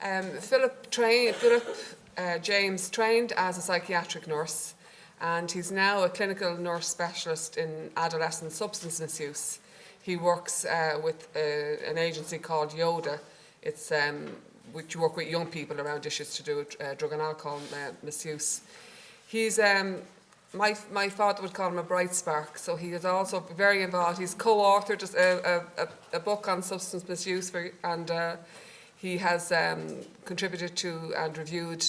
Philip James trained as a psychiatric nurse, and he's now a clinical nurse specialist in adolescent substance misuse. He works with an agency called YoDA. It's which you work with young people around issues to do with drug and alcohol misuse. He's my father would call him a bright spark, so he is also very involved. He's co-authored a book on substance misuse, and he has contributed to and reviewed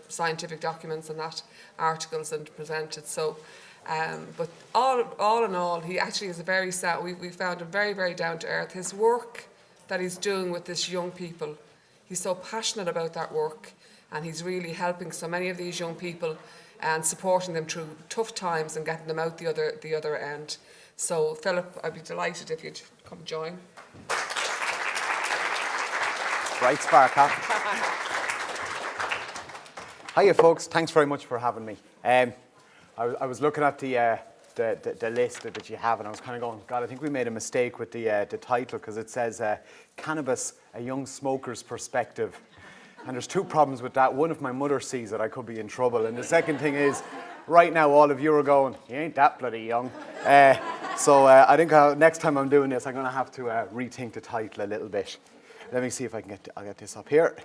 scientific documents and that, articles and presented. So, but all in all, he actually is a very sad. We found him very, very down to earth. His work that he's doing with this young people, he's so passionate about that work, and he's really helping so many of these young people and supporting them through tough times and getting them out the other end. So, Philip, I'd be delighted if you'd come join. Bright spark, huh? Hiya, folks. Thanks very much for having me. I was looking at the list that you have, and I was kind of going, God, I think we made a mistake with the title, because it says Cannabis, a Young Smoker's Perspective. And there's two problems with that. One, if my mother sees it, I could be in trouble. And the second thing is, right now, all of you are going, you ain't that bloody young. So I think next time I'm doing this, I'm going to have to rethink the title a little bit. Let me see if I'll get this up here.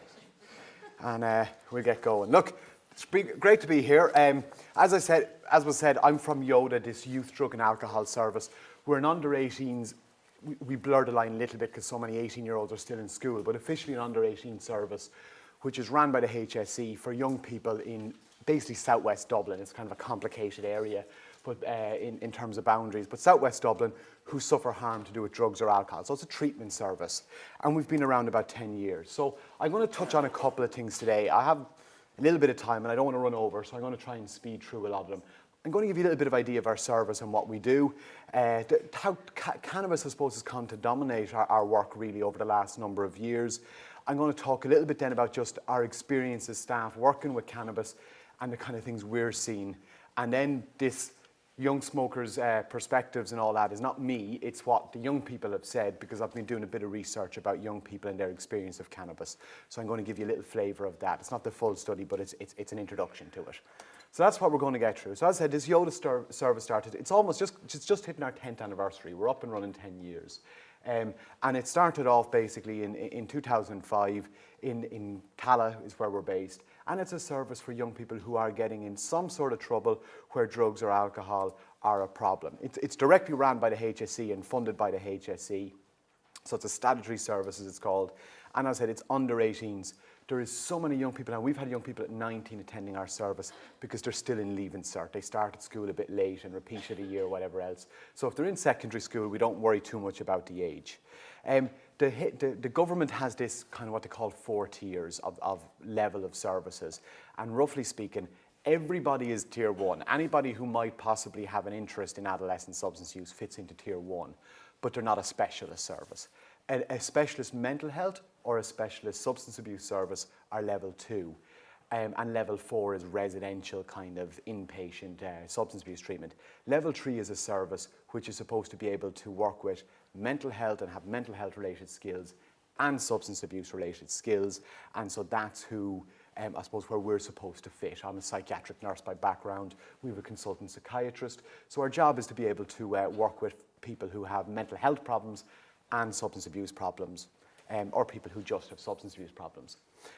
And we'll get going. Look, it's great to be here. As was said, I'm from YoDA, this youth drug and alcohol service. We're an under 18s. We blur the line a little bit because so many 18-year-olds are still in school, but officially an under 18 service, which is run by the HSE for young people in basically southwest Dublin. It's kind of a complicated area, but in terms of boundaries. But southwest Dublin, who suffer harm to do with drugs or alcohol. So it's a treatment service, and we've been around about 10 years. So I'm going to touch on a couple of things today. I have a little bit of time, and I don't want to run over, so I'm going to try and speed through a lot of them. I'm going to give you a little bit of idea of our service and what we do. How cannabis, I suppose, has come to dominate our work really over the last number of years. I'm going to talk a little bit then about just our experience as staff working with cannabis and the kind of things we're seeing. And then this young smokers' perspectives and all that is not me, it's what the young people have said, because I've been doing a bit of research about young people and their experience of cannabis. So I'm going to give you a little flavour of that. It's not the full study, but it's an introduction to it. So that's what we're going to get through. So as I said, this YoDA service started, it's just hitting our 10th anniversary. We're up and running 10 years. And it started off basically in 2005 in Cala is where we're based. And it's a service for young people who are getting in some sort of trouble where drugs or alcohol are a problem. It's directly run by the HSE and funded by the HSE. So it's a statutory service, as it's called. And as I said, it's under 18s. There is so many young people, and we've had young people at 19 attending our service because they're still in Leaving Cert. They started school a bit late and repeated a year or whatever else. So if they're in secondary school, we don't worry too much about the age. The government has this kind of what they call 4 tiers of level of services. And roughly speaking, everybody is tier 1. Anybody who might possibly have an interest in adolescent substance use fits into tier 1, but they're not a specialist service. A specialist mental health or a specialist substance abuse service are level 2. And level 4 is residential kind of inpatient substance abuse treatment. Level 3 is a service which is supposed to be able to work with mental health and have mental health related skills and substance abuse related skills. And so that's who, I suppose, where we're supposed to fit. I'm a psychiatric nurse by background. We have a consultant psychiatrist. So our job is to be able to work with people who have mental health problems and substance abuse problems, or people who just have substance abuse problems.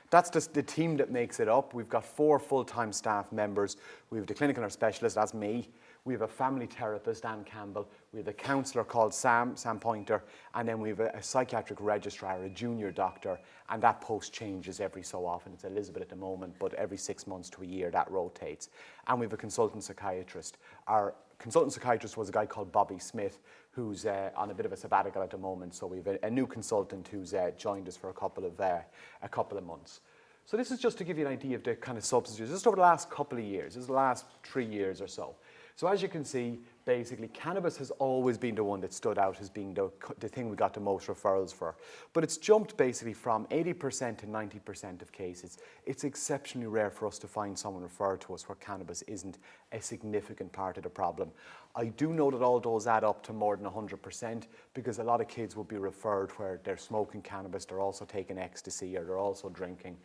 That's just the team that makes it up. We've got 4 full-time staff members. We have the clinical nurse specialist, that's me. We have a family therapist, Anne Campbell. We have a counsellor called Sam Pointer. And then we have a psychiatric registrar, a junior doctor. And that post changes every so often. It's Elizabeth at the moment, but every 6 months to a year that rotates. And we have a consultant psychiatrist. Our consultant psychiatrist was a guy called Bobby Smith, who's on a bit of a sabbatical at the moment. So we have a new consultant who's joined us for a couple of months. So this is just to give you an idea of the kind of substance use. Just over the last couple of years, this is the last 3 years or so. So as you can see, basically cannabis has always been the one that stood out as being the thing we got the most referrals for. But it's jumped basically from 80% to 90% of cases. It's exceptionally rare for us to find someone referred to us where cannabis isn't a significant part of the problem. I do know that all those add up to more than 100% because a lot of kids will be referred where they're smoking cannabis, they're also taking ecstasy, or they're also drinking.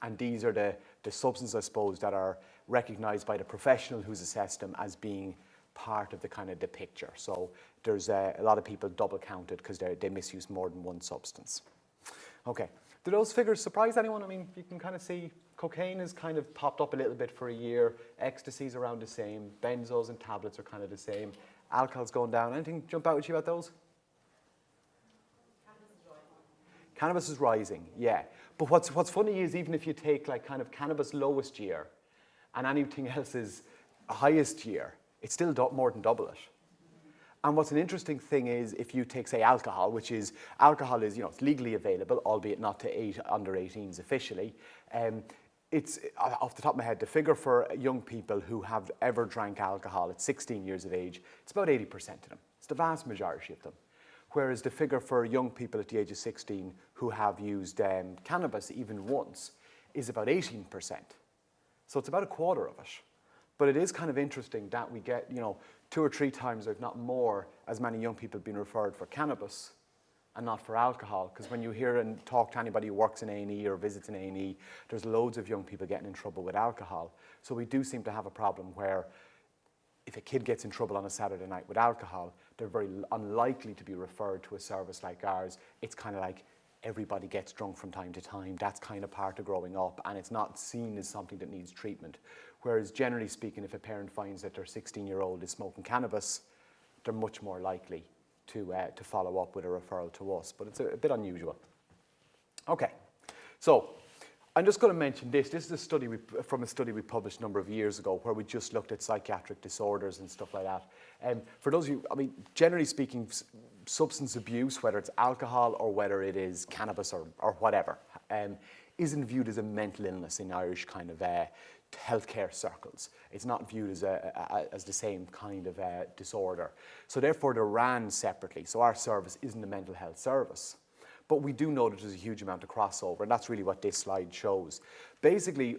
And these are the substances, I suppose, that are recognised by the professional who's assessed them as being part of the kind of the picture. So there's a lot of people double counted because they misuse more than one substance. Okay, do those figures surprise anyone? I mean, you can kind of see cocaine has kind of popped up a little bit for a year. Ecstasy's around the same. Benzos and tablets are kind of the same. Alcohol's going down. Anything jump out at you about those? Cannabis is rising, yeah. But what's funny is even if you take like kind of cannabis lowest year and anything else is highest year, it's still more than double it. And what's an interesting thing is if you take, say, alcohol, which is, alcohol is, it's legally available, albeit not to under 18s officially. It's, off the top of my head, the figure for young people who have ever drank alcohol at 16 years of age, it's about 80% of them. It's the vast majority of them. Whereas the figure for young people at the age of 16 who have used cannabis even once is about 18%. So it's about a quarter of it. But it is kind of interesting that we get, 2 or 3 times, if not more, as many young people being referred for cannabis and not for alcohol. Because when you hear and talk to anybody who works in A&E or visits in A&E, there's loads of young people getting in trouble with alcohol. So we do seem to have a problem where if a kid gets in trouble on a Saturday night with alcohol, they're very unlikely to be referred to a service like ours. It's kind of like everybody gets drunk from time to time. That's kind of part of growing up, and it's not seen as something that needs treatment. Whereas generally speaking, if a parent finds that their 16-year-old is smoking cannabis, they're much more likely to follow up with a referral to us. But it's a bit unusual. Okay, so I'm just going to mention this. This is a study from a study we published a number of years ago where we just looked at psychiatric disorders and stuff like that. For those of you, I mean, generally speaking, substance abuse, whether it's alcohol or whether it is cannabis or whatever, isn't viewed as a mental illness in Irish kind of healthcare circles. It's not viewed as the same kind of disorder. So therefore, they're ran separately. So our service isn't a mental health service. But we do know that there's a huge amount of crossover, and that's really what this slide shows. Basically,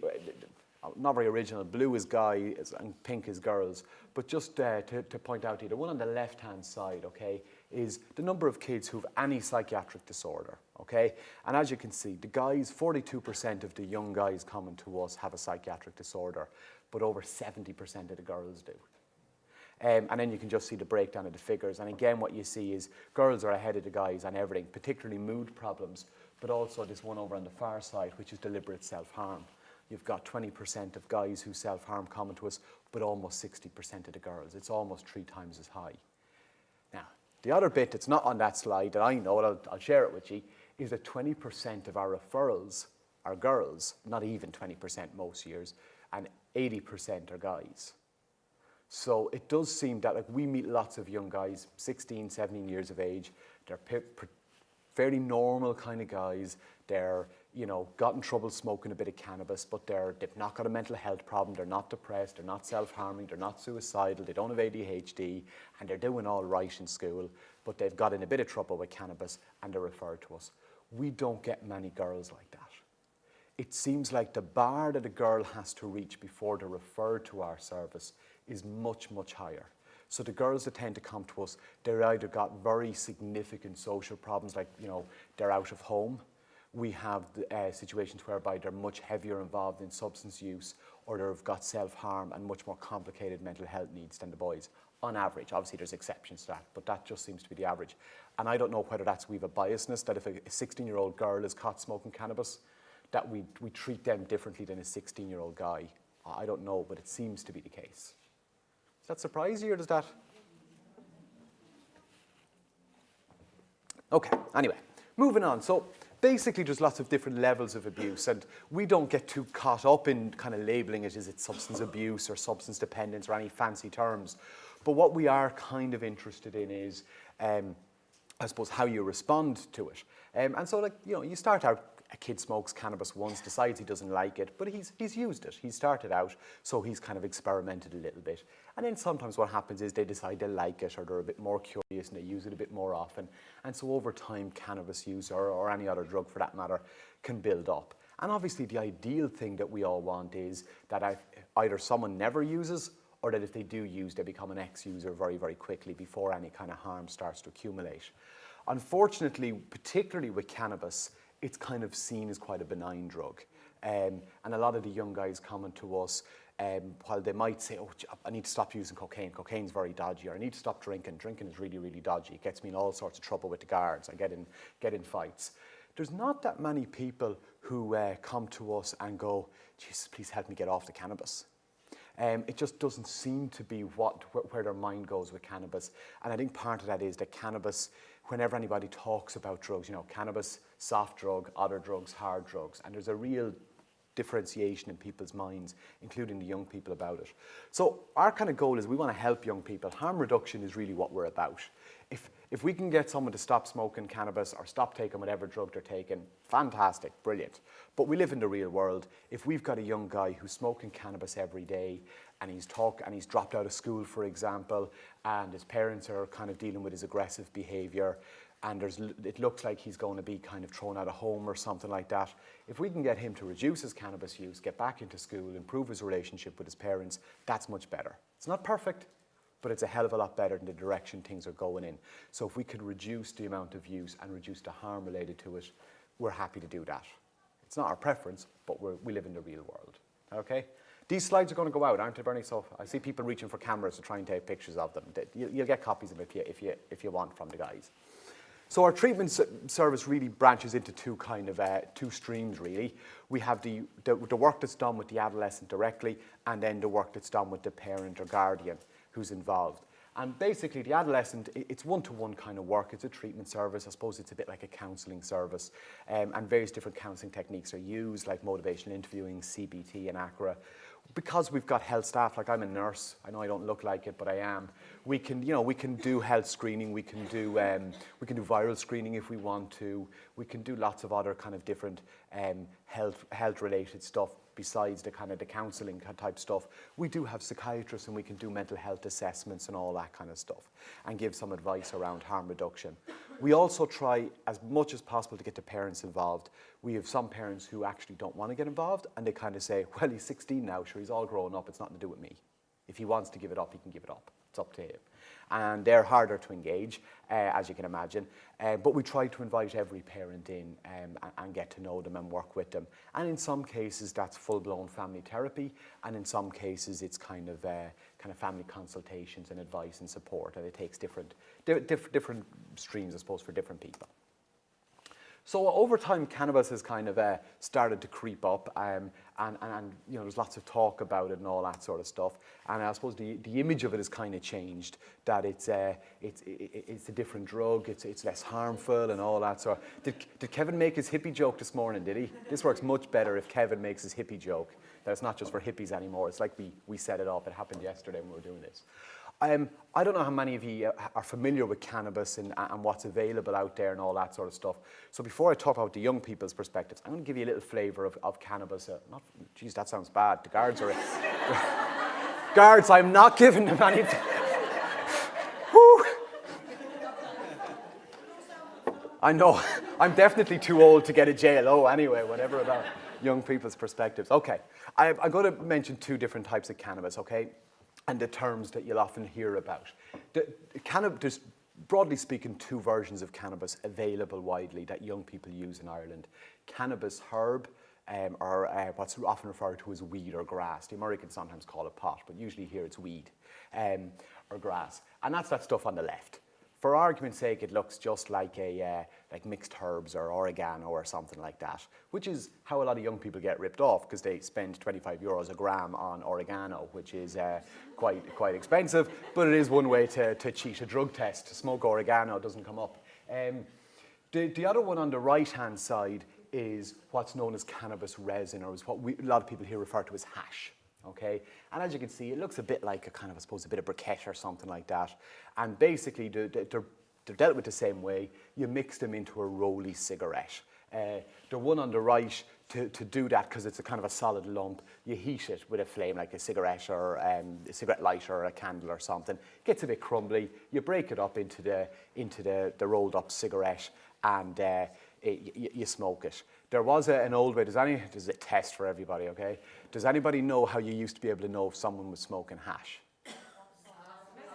not very original, blue is guys and pink is girls, but just to point out here, the one on the left-hand side, okay, is the number of kids who have any psychiatric disorder, okay? And as you can see, the guys, 42% of the young guys coming to us have a psychiatric disorder, but over 70% of the girls do. And then you can just see the breakdown of the figures. And again, what you see is girls are ahead of the guys on everything, particularly mood problems, but also this one over on the far side, which is deliberate self-harm. You've got 20% of guys who self-harm coming to us, but almost 60% of the girls. It's almost 3 times as high. Now, the other bit that's not on that slide that I know, and I'll share it with you, is that 20% of our referrals are girls, not even 20% most years, and 80% are guys. So it does seem that we meet lots of young guys, 16, 17 years of age. They're fairly normal kind of guys. They're, got in trouble smoking a bit of cannabis, but they've not got a mental health problem. They're not depressed. They're not self-harming. They're not suicidal. They don't have ADHD, and they're doing all right in school, but they've got in a bit of trouble with cannabis, and they're referred to us. We don't get many girls like that. It seems like the bar that a girl has to reach before they're referred to our service is much, much higher. So the girls that tend to come to us, they're either got very significant social problems, like, they're out of home. We have situations whereby they're much heavier involved in substance use, or they've got self-harm and much more complicated mental health needs than the boys, on average. Obviously, there's exceptions to that, but that just seems to be the average. And I don't know whether we've a biasness, that if a 16-year-old girl is caught smoking cannabis, that we treat them differently than a 16-year-old guy. I don't know, but it seems to be the case. Does that surprise you, or does that? Okay, anyway, moving on. So basically there's lots of different levels of abuse, and we don't get too caught up in kind of labeling it as it's substance abuse or substance dependence or any fancy terms. But what we are kind of interested in is, I suppose, how you respond to it. And so, you start out a kid smokes cannabis once, decides he doesn't like it, but he's used it. He started out, so he's kind of experimented a little bit. And then sometimes what happens is they decide they like it, or they're a bit more curious and they use it a bit more often. And so over time, cannabis use, or any other drug for that matter, can build up. And obviously the ideal thing that we all want is that either someone never uses, or that if they do use, they become an ex-user very, very quickly before any kind of harm starts to accumulate. Unfortunately, particularly with cannabis, it's kind of seen as quite a benign drug. And a lot of the young guys coming to us, while they might say, oh, I need to stop using cocaine, cocaine's very dodgy, or I need to stop drinking, drinking is really, really dodgy, it gets me in all sorts of trouble with the guards, I get in fights. There's not that many people who come to us and go, Jesus, please help me get off the cannabis. It just doesn't seem to be where their mind goes with cannabis. And I think part of that is that cannabis, whenever anybody talks about drugs, cannabis, soft drug, other drugs, hard drugs, and there's a real differentiation in people's minds, including the young people about it. So our kind of goal is we want to help young people. Harm reduction is really what we're about. If we can get someone to stop smoking cannabis or stop taking whatever drug they're taking, fantastic, brilliant. But we live in the real world. If we've got a young guy who's smoking cannabis every day and he's dropped out of school, for example, and his parents are kind of dealing with his aggressive behaviour, and it looks like he's going to be kind of thrown out of home or something like that, if we can get him to reduce his cannabis use, get back into school, improve his relationship with his parents, that's much better. It's not perfect, but it's a hell of a lot better than the direction things are going in. So if we could reduce the amount of use and reduce the harm related to it, we're happy to do that. It's not our preference, but we live in the real world, okay? These slides are going to go out, aren't they, Bernie? So I see people reaching for cameras to try and take pictures of them. You'll get copies of them if you want from the guys. So our treatment service really branches into two streams, really. We have the work that's done with the adolescent directly, and then the work that's done with the parent or guardian who's involved. And basically, the adolescent, it's one-to-one kind of work. It's a treatment service. I suppose it's a bit like a counselling service. And various different counselling techniques are used, like motivational interviewing, CBT, and ACRA. Because we've got health staff, like I'm a nurse, I know I don't look like it, but I am. We can do health screening. We can do viral screening if we want to. We can do lots of other kind of different health-related stuff besides the kind of the counselling type stuff. We do have psychiatrists, and we can do mental health assessments and all that kind of stuff, and give some advice around harm reduction. We also try as much as possible to get the parents involved. We have some parents who actually don't want to get involved, and they kind of say, well, he's 16 now, sure, he's all grown up, it's nothing to do with me. If he wants to give it up, he can give it up. It's up to him. And they're harder to engage, as you can imagine. But we try to invite every parent in and get to know them and work with them. And in some cases, that's full-blown family therapy. And in some cases, it's kind of family consultations and advice and support. And it takes different streams, I suppose, for different people. So over time, cannabis has kind of started to creep up, and there's lots of talk about it and all that sort of stuff. And I suppose the image of it has kind of changed. That it's a different drug, it's less harmful and all that sort. Did Kevin make his hippie joke this morning? Did he? This works much better if Kevin makes his hippie joke. That it's not just for hippies anymore. It's like we set it up. It happened yesterday when we were doing this. I don't know how many of you are familiar with cannabis and what's available out there and all that sort of stuff. So before I talk about the young people's perspectives, I'm going to give you a little flavour of cannabis. Geez, that sounds bad. The guards are... Guards, I'm not giving them any... Whew. I know. I'm definitely too old to get a JLO anyway, whatever about young people's perspectives. Okay, I'm going to mention two different types of cannabis, okay? And the terms that you'll often hear about. There's, broadly speaking, two versions of cannabis available widely that young people use in Ireland. Cannabis herb, or what's often referred to as weed or grass. The Americans sometimes call it pot, but usually here it's weed or grass. And that's that stuff on the left. For argument's sake, it looks just like mixed herbs or oregano or something like that, which is how a lot of young people get ripped off, because they spend 25 euros a gram on oregano, which is quite expensive, but it is one way to cheat a drug test. To smoke oregano doesn't come up. The other one on the right-hand side is what's known as cannabis resin, or is what a lot of people here refer to as hash. Okay, and as you can see, it looks a bit like I suppose, a bit of briquette or something like that. And basically, they're dealt with the same way. You mix them into a rolly cigarette. The one on the right, to do that, because it's a kind of a solid lump, you heat it with a flame like a cigarette or a cigarette lighter or a candle or something. It gets a bit crumbly. You break it up into the rolled up cigarette, and you smoke it. There was an old way. This is a test for everybody, okay? Does anybody know how you used to be able to know if someone was smoking hash?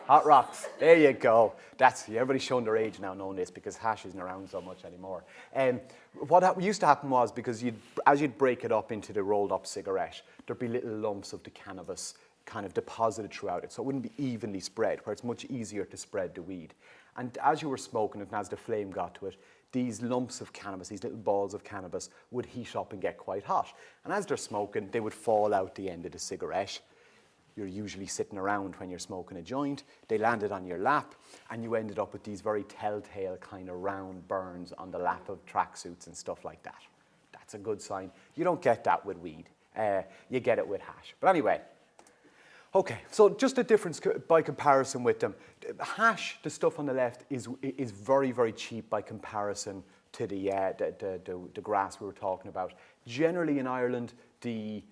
Hot rocks. There you go. Everybody's showing their age now knowing this, because hash isn't around so much anymore. What used to happen was, because as you'd break it up into the rolled up cigarette, there'd be little lumps of the cannabis kind of deposited throughout it, so it wouldn't be evenly spread, where it's much easier to spread the weed. And as you were smoking it, and as the flame got to it, these lumps of cannabis, these little balls of cannabis, would heat up and get quite hot. And as they're smoking, they would fall out the end of the cigarette. You're usually sitting around when you're smoking a joint. They landed on your lap, and you ended up with these very telltale kind of round burns on the lap of tracksuits and stuff like that. That's a good sign. You don't get that with weed. You get it with hash. But anyway, okay, so just a difference by comparison with them. Hash, the stuff on the left, is very, very cheap by comparison to the grass we were talking about. Generally in Ireland, the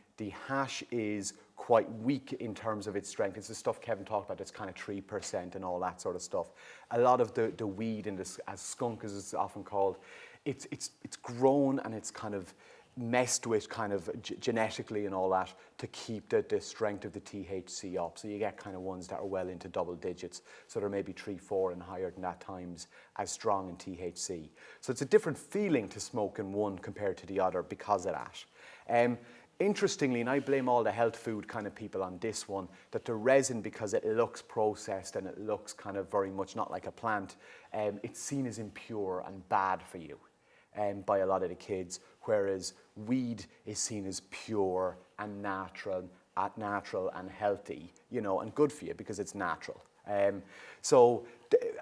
hash is quite weak in terms of its strength. It's the stuff Kevin talked about, it's kind of 3% and all that sort of stuff. A lot of the weed, as skunk as it's often called, it's grown and it's kind of messed with kind of genetically and all that to keep the strength of the THC up. So you get kind of ones that are well into double digits. So they're maybe 3, 4 and higher than that times as strong in THC. So it's a different feeling to smoking one compared to the other because of that. Interestingly, and I blame all the health food kind of people on this one, that the resin, because it looks processed and it looks kind of very much not like a plant, it's seen as impure and bad for you by a lot of the kids, whereas weed is seen as pure and natural and healthy, and good for you because it's natural. So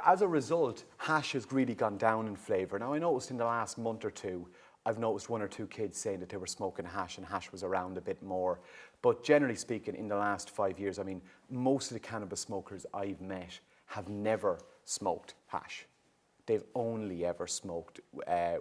as a result, hash has really gone down in flavour. Now I noticed in the last month or two, I've noticed 1 or 2 kids saying that they were smoking hash and hash was around a bit more. But generally speaking, in the last 5 years, I mean, most of the cannabis smokers I've met have never smoked hash. They've only ever smoked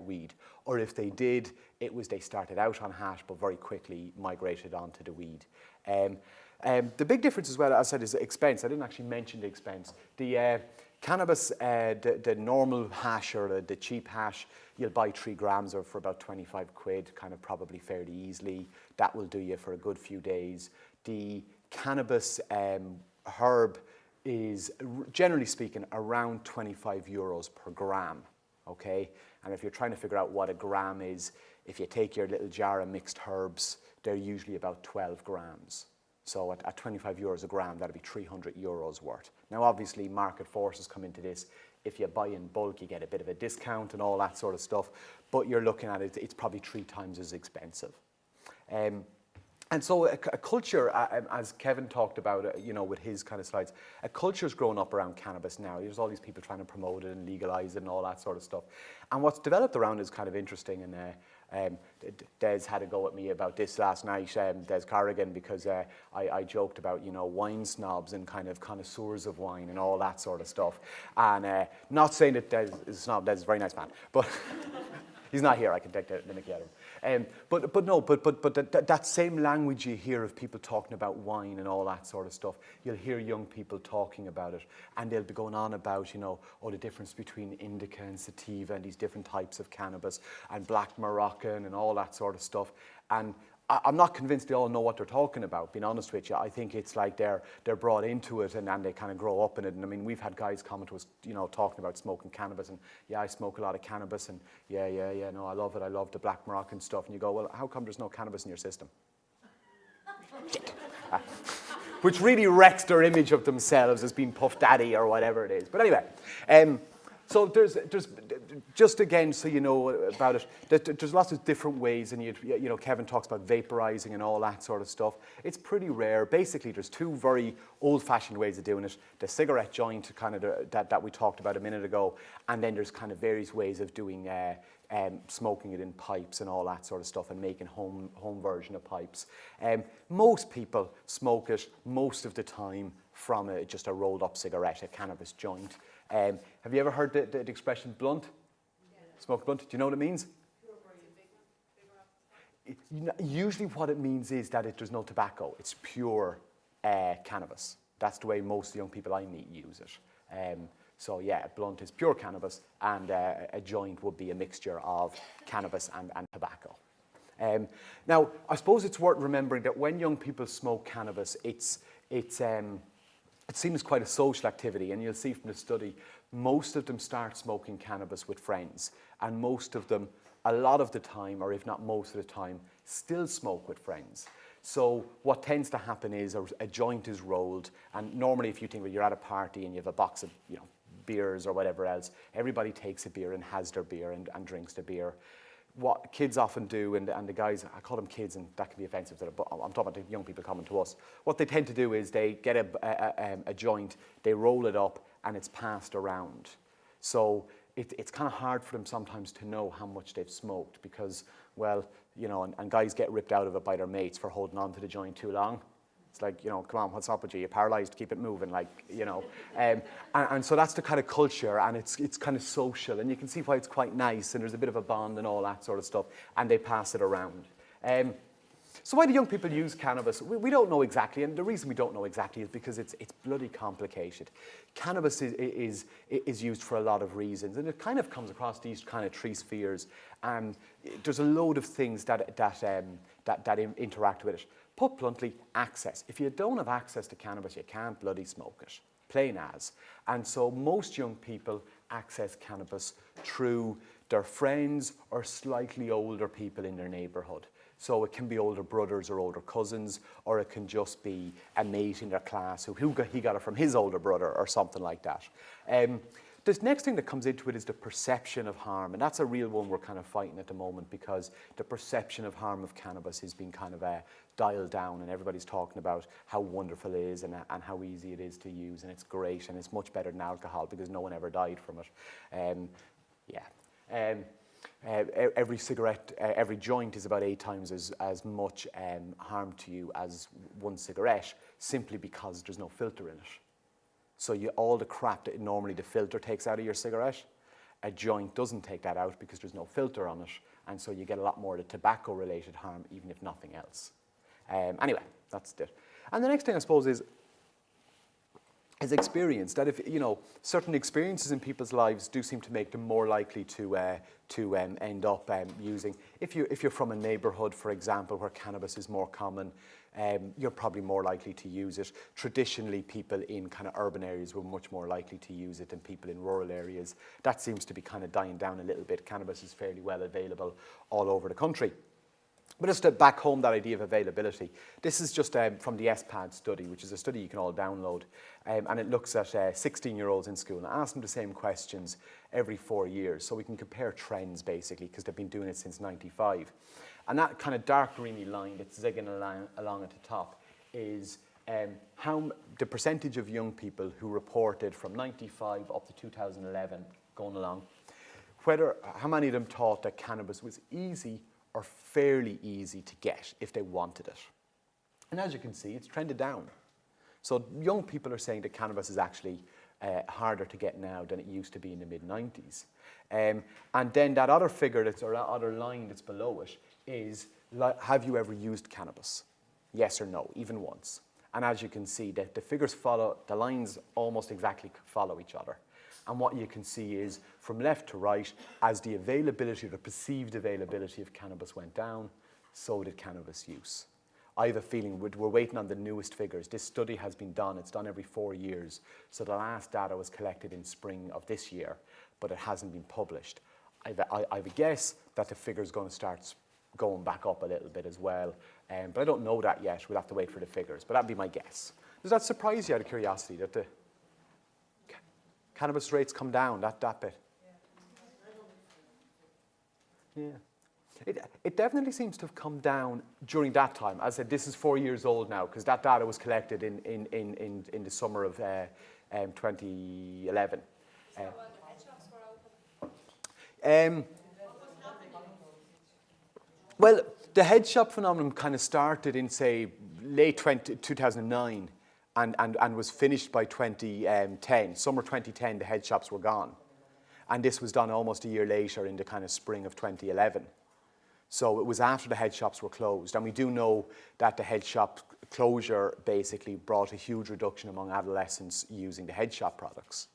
weed. Or if they did, they started out on hash, but very quickly migrated onto the weed. The big difference as well, as I said, is the expense. I didn't actually mention the expense. The cannabis, the normal hash or the cheap hash, you'll buy 3 grams of for about 25 quid, kind of probably fairly easily. That will do you for a good few days. The cannabis herb is, generally speaking, around 25 euros per gram, okay? And if you're trying to figure out what a gram is, if you take your little jar of mixed herbs, they're usually about 12 grams. So at 25 euros a gram, that'd be 300 euros worth. Now, obviously, market forces come into this. If you buy in bulk, you get a bit of a discount and all that sort of stuff. But you're looking at it, it's probably 3 times as expensive. And so a culture, as Kevin talked about, with his kind of slides, a culture's grown up around cannabis now. There's all these people trying to promote it and legalize it and all that sort of stuff. And what's developed around is kind of interesting. And Des had a go at me about this last night, Des Corrigan, because I joked about, wine snobs and kind of connoisseurs of wine and all that sort of stuff. And not saying that Des is a snob, Des is a very nice man, but he's not here, I can take the mickey out of him. But that same language you hear of people talking about wine and all that sort of stuff, you'll hear young people talking about it, and they'll be going on about, the difference between indica and sativa and these different types of cannabis and black Moroccan and all that sort of stuff. And I'm not convinced they all know what they're talking about, being honest with you. I think it's like they're brought into it and they kind of grow up in it. And I mean, we've had guys coming to us, talking about smoking cannabis, and yeah, I smoke a lot of cannabis, and yeah, no, I love it. I love the black Moroccan stuff. And you go, well, how come there's no cannabis in your system? Which really wrecks their image of themselves as being Puff Daddy or whatever it is. But anyway, so there's just again, so you know about it, there's lots of different ways, and Kevin talks about vaporizing and all that sort of stuff. It's pretty rare. Basically, there's 2 very old-fashioned ways of doing it: the cigarette joint, kind of that we talked about a minute ago, and then there's kind of various ways of doing smoking it in pipes and all that sort of stuff, and making home version of pipes. Most people smoke it most of the time from just a rolled up cigarette, a cannabis joint. Have you ever heard the expression blunt? Yeah. Smoke blunt? Do you know what it means? Pure brain. Usually what it means is that there's no tobacco. It's pure cannabis. That's the way most young people I meet use it. So yeah, a blunt is pure cannabis, and a joint would be a mixture of cannabis and tobacco. Now, I suppose it's worth remembering that when young people smoke cannabis, it seems quite a social activity, and you'll see from the study, most of them start smoking cannabis with friends, and most of them, a lot of the time, or if not most of the time, still smoke with friends. So what tends to happen is a joint is rolled, and normally if you think, well, you're at a party and you have a box of beers or whatever else, everybody takes a beer and has their beer and drinks the beer. What kids often do, and the guys, I call them kids, and that can be offensive to them, but I'm talking about the young people coming to us. What they tend to do is they get a joint, they roll it up, and it's passed around. So it's kind of hard for them sometimes to know how much they've smoked because, well, and guys get ripped out of it by their mates for holding on to the joint too long. It's like, come on, what's up with you? You're paralyzed, keep it moving, and so that's the kind of culture, and it's kind of social, and you can see why it's quite nice, and there's a bit of a bond and all that sort of stuff, and they pass it around. So why do young people use cannabis? We don't know exactly, and the reason we don't know exactly is because it's bloody complicated. Cannabis is used for a lot of reasons, and it kind of comes across these kind of three spheres, and there's a load of things that interact with it. Put bluntly, access. If you don't have access to cannabis, you can't bloody smoke it, plain as. And so most young people access cannabis through their friends or slightly older people in their neighbourhood. So it can be older brothers or older cousins, or it can just be a mate in their class he got it from his older brother or something like that. The next thing that comes into it is the perception of harm, and that's a real one we're kind of fighting at the moment because the perception of harm of cannabis is being kind of dialed down, and everybody's talking about how wonderful it is and how easy it is to use, and it's great, and it's much better than alcohol because no one ever died from it. Every cigarette, every joint is about 8 times as much harm to you as one cigarette, simply because there's no filter in it. So all the crap that normally the filter takes out of your cigarette, a joint doesn't take that out because there's no filter on it, and so you get a lot more of the tobacco-related harm, even if nothing else. Anyway, that's it. And the next thing I suppose is experience. That if certain experiences in people's lives do seem to make them more likely to end up using. If you're from a neighbourhood, for example, where cannabis is more common, you're probably more likely to use it. Traditionally, people in kind of urban areas were much more likely to use it than people in rural areas. That seems to be kind of dying down a little bit. Cannabis is fairly well available all over the country. But just to back home that idea of availability, this is just from the SPAD study, which is a study you can all download, and it looks at 16-year-olds in school and asks them the same questions every 4 years, so we can compare trends basically, because they've been doing it since '95. And that kind of dark greeny line that's zigging along at the top is the percentage of young people who reported from '95 up to 2011 going along, how many of them thought that cannabis was easy or fairly easy to get if they wanted it. And as you can see, it's trended down. So young people are saying that cannabis is actually harder to get now than it used to be in the mid-90s. And then that other figure, or that other line that's below it, is have you ever used cannabis? Yes or no, even once. And as you can see, that the figures follow, the lines almost exactly follow each other. And what you can see is, from left to right, as the availability, the perceived availability of cannabis went down, so did cannabis use. I have a feeling we're waiting on the newest figures. This study has been done. It's done every 4 years. So the last data was collected in spring of this year, but it hasn't been published. I have a guess that the figure's going to start going back up a little bit as well. But I don't know that yet. We'll have to wait for the figures. But that'd be my guess. Does that surprise you out of curiosity, that the cannabis rates come down, that bit? Yeah. It definitely seems to have come down during that time. As I said, this is 4 years old now, because that data was collected in the summer of 2011. Well, the head shop phenomenon kind of started in, say, late 2009 and was finished by 2010. Summer 2010, the head shops were gone. And this was done almost a year later in the kind of spring of 2011. So it was after the head shops were closed. And we do know that the head shop closure basically brought a huge reduction among adolescents using the head shop products.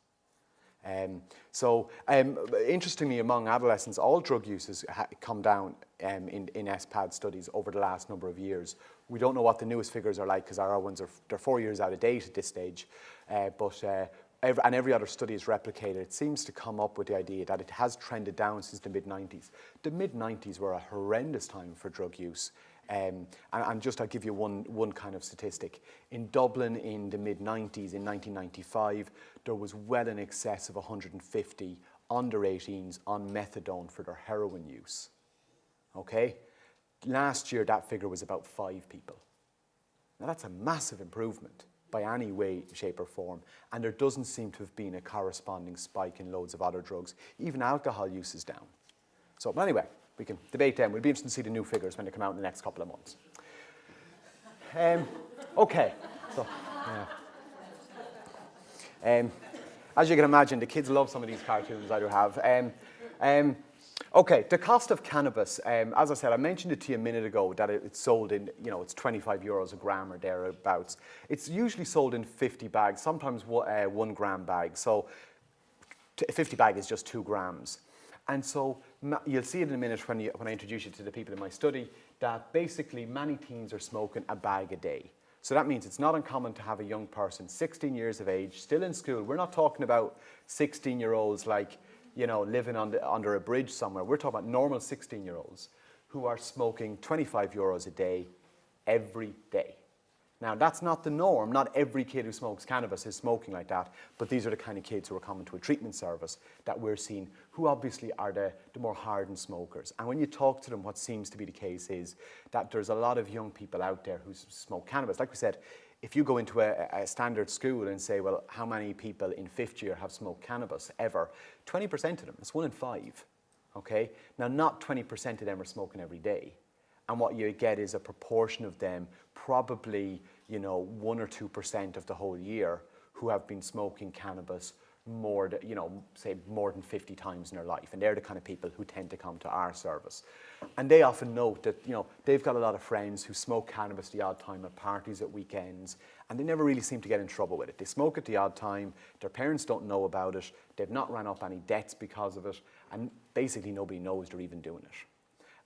Interestingly, among adolescents, all drug use has come down in SPAD studies over the last number of years. We don't know what the newest figures are like because our ones they're 4 years out of date at this stage. Every other study is replicated. It seems to come up with the idea that it has trended down since the mid-90s. The mid-90s were a horrendous time for drug use. And just I'll give you one kind of statistic. In Dublin in the mid-90s, in 1995, there was well in excess of 150 under 18s on methadone for their heroin use. Okay? Last year, that figure was about 5 people. Now that's a massive improvement by any way, shape or form. And there doesn't seem to have been a corresponding spike in loads of other drugs. Even alcohol use is down. So but anyway, we can debate them. We'll be interested to see the new figures when they come out in the next couple of months. Okay, so as you can imagine, the kids love some of these cartoons I do have. Okay, the cost of cannabis. As I said, I mentioned it to you a minute ago that it's sold in, it's 25 euros a gram or thereabouts. It's usually sold in 50 bags, sometimes 1 gram bags. So a 50 bag is just 2 grams. And so you'll see it in a minute when I introduce you to the people in my study that basically many teens are smoking a bag a day. So that means it's not uncommon to have a young person, 16 years of age, still in school. We're not talking about 16-year-olds like, living under a bridge somewhere. We're talking about normal 16-year-olds who are smoking 25 euros a day every day. Now, that's not the norm. Not every kid who smokes cannabis is smoking like that, but these are the kind of kids who are coming to a treatment service that we're seeing, who obviously are the more hardened smokers. And when you talk to them, what seems to be the case is that there's a lot of young people out there who smoke cannabis. Like we said, if you go into a standard school and say, well, how many people in 5th year have smoked cannabis ever? 20% of them, it's 1 in 5, okay? Now, not 20% of them are smoking every day. And what you get is a proportion of them, probably 1 or 2% of the whole year, who have been smoking cannabis more than 50 times in their life. And they're the kind of people who tend to come to our service. And they often note that they've got a lot of friends who smoke cannabis the odd time at parties at weekends, and they never really seem to get in trouble with it. They smoke at the odd time, their parents don't know about it, they've not ran up any debts because of it, and basically nobody knows they're even doing it.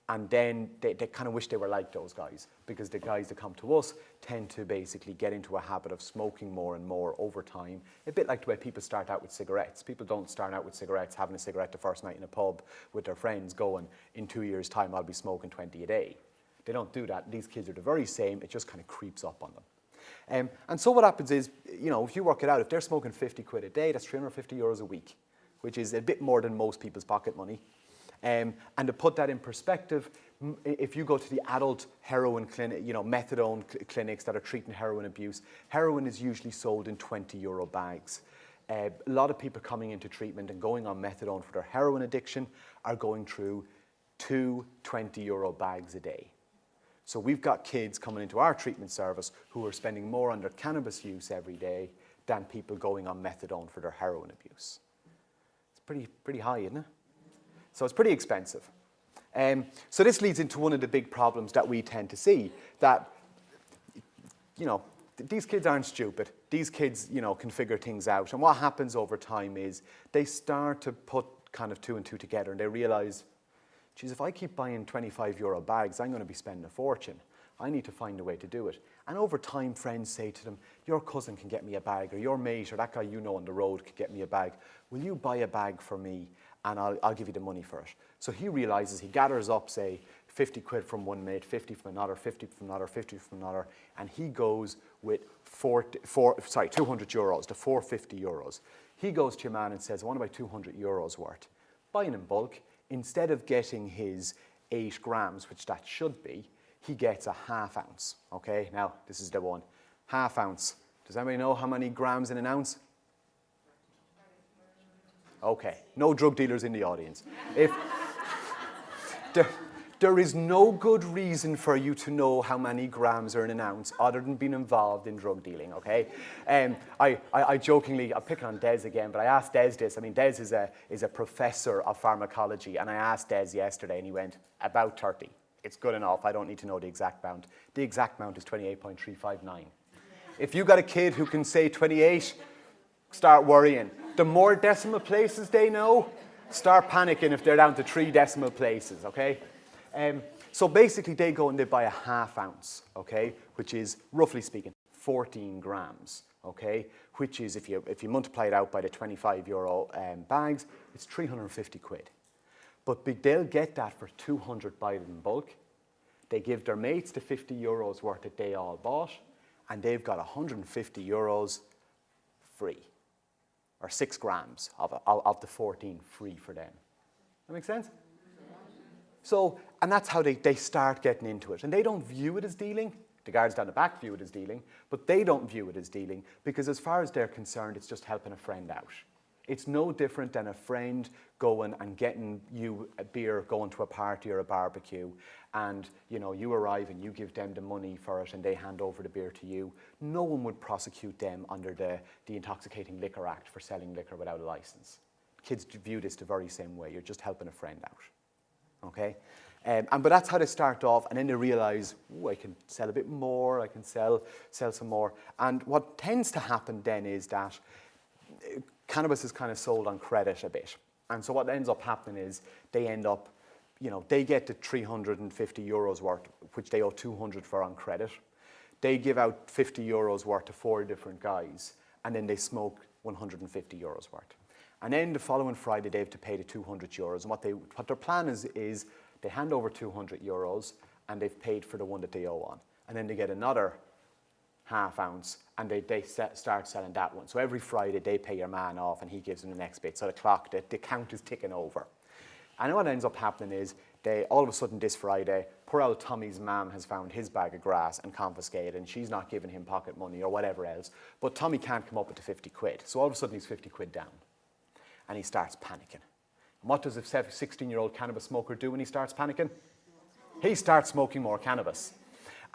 And then they kind of wish they were like those guys, because the guys that come to us tend to basically get into a habit of smoking more and more over time, a bit like the way people start out with cigarettes. People don't start out with cigarettes, having a cigarette the first night in a pub with their friends going, in 2 years' time I'll be smoking 20 a day. They don't do that. These kids are the very same. It just kind of creeps up on them. And so what happens is, if you work it out, if they're smoking 50 quid a day, that's 350 euros a week, which is a bit more than most people's pocket money. And to put that in perspective, if you go to the adult heroin clinic, methadone clinics that are treating heroin abuse, heroin is usually sold in 20 euro bags. A lot of people coming into treatment and going on methadone for their heroin addiction are going through 2 20 euro bags a day. So we've got kids coming into our treatment service who are spending more on their cannabis use every day than people going on methadone for their heroin abuse. It's pretty high, isn't it? So it's pretty expensive. So this leads into one of the big problems that we tend to see, that, these kids aren't stupid. These kids, can figure things out. And what happens over time is they start to put kind of 2 and 2 together, and they realize, geez, if I keep buying 25 euro bags, I'm going to be spending a fortune. I need to find a way to do it. And over time, friends say to them, your cousin can get me a bag, or your mate, or that guy on the road can get me a bag. Will you buy a bag for me? And I'll give you the money for it. So he realizes, he gathers up, say, 50 quid from one mate, 50 from another, 50 from another, 50 from another, and he goes with 200 euros to 450 euros. He goes to your man and says, I want to buy 200 euros worth. Buying in bulk, instead of getting his 8 grams, which that should be, he gets a ½ ounce. Okay, now this is the one. ½ ounce. Does anybody know how many grams in an ounce? Okay, no drug dealers in the audience. There is no good reason for you to know how many grams are in an ounce other than being involved in drug dealing, okay? I jokingly, I'm picking on Des again, but I asked Des this. I mean, Des is a professor of pharmacology, and I asked Des yesterday, and he went, about 30. It's good enough. I don't need to know the exact amount. The exact amount is 28.359. If you got a kid who can say 28, start worrying. The more decimal places they know, start panicking if they're down to 3 decimal places, okay? So basically they go and they buy a ½ ounce, okay, which is, roughly speaking, 14 grams, okay, which is, if you multiply it out by the €25 bags, it's 350 quid. But they'll get that for 200 buy it in bulk. They give their mates the €50 worth that they all bought, and they've got €150 free, or 6 grams of the 14 free for them. That make sense? So, and that's how they start getting into it. And they don't view it as dealing. The guards down the back view it as dealing, but they don't view it as dealing because as far as they're concerned, it's just helping a friend out. It's no different than a friend going and getting you a beer, going to a party or a barbecue, and you arrive and you give them the money for it and they hand over the beer to you. No one would prosecute them under the Intoxicating Liquor Act for selling liquor without a license. Kids view this the very same way. You're just helping a friend out. Okay, but that's how they start off, and then they realize, oh, I can sell a bit more, I can sell some more. And what tends to happen then is that cannabis is kind of sold on credit a bit. And so what ends up happening is they end up, they get the €350 worth, which they owe 200 for on credit. They give out €50 worth to 4 different guys, and then they smoke €150 worth. And then the following Friday, they have to pay the €200. And what their plan is they hand over €200 and they've paid for the one that they owe on. And then they get another ½ ounce and they start selling that one. So every Friday, they pay your man off and he gives them the next bit. So the count is ticking over. And what ends up happening is all of a sudden this Friday, poor old Tommy's mum has found his bag of grass and confiscated, and she's not giving him pocket money or whatever else. But Tommy can't come up with the 50 quid. So all of a sudden he's 50 quid down. And he starts panicking. And what does a 16-year-old cannabis smoker do when he starts panicking? He starts smoking more cannabis.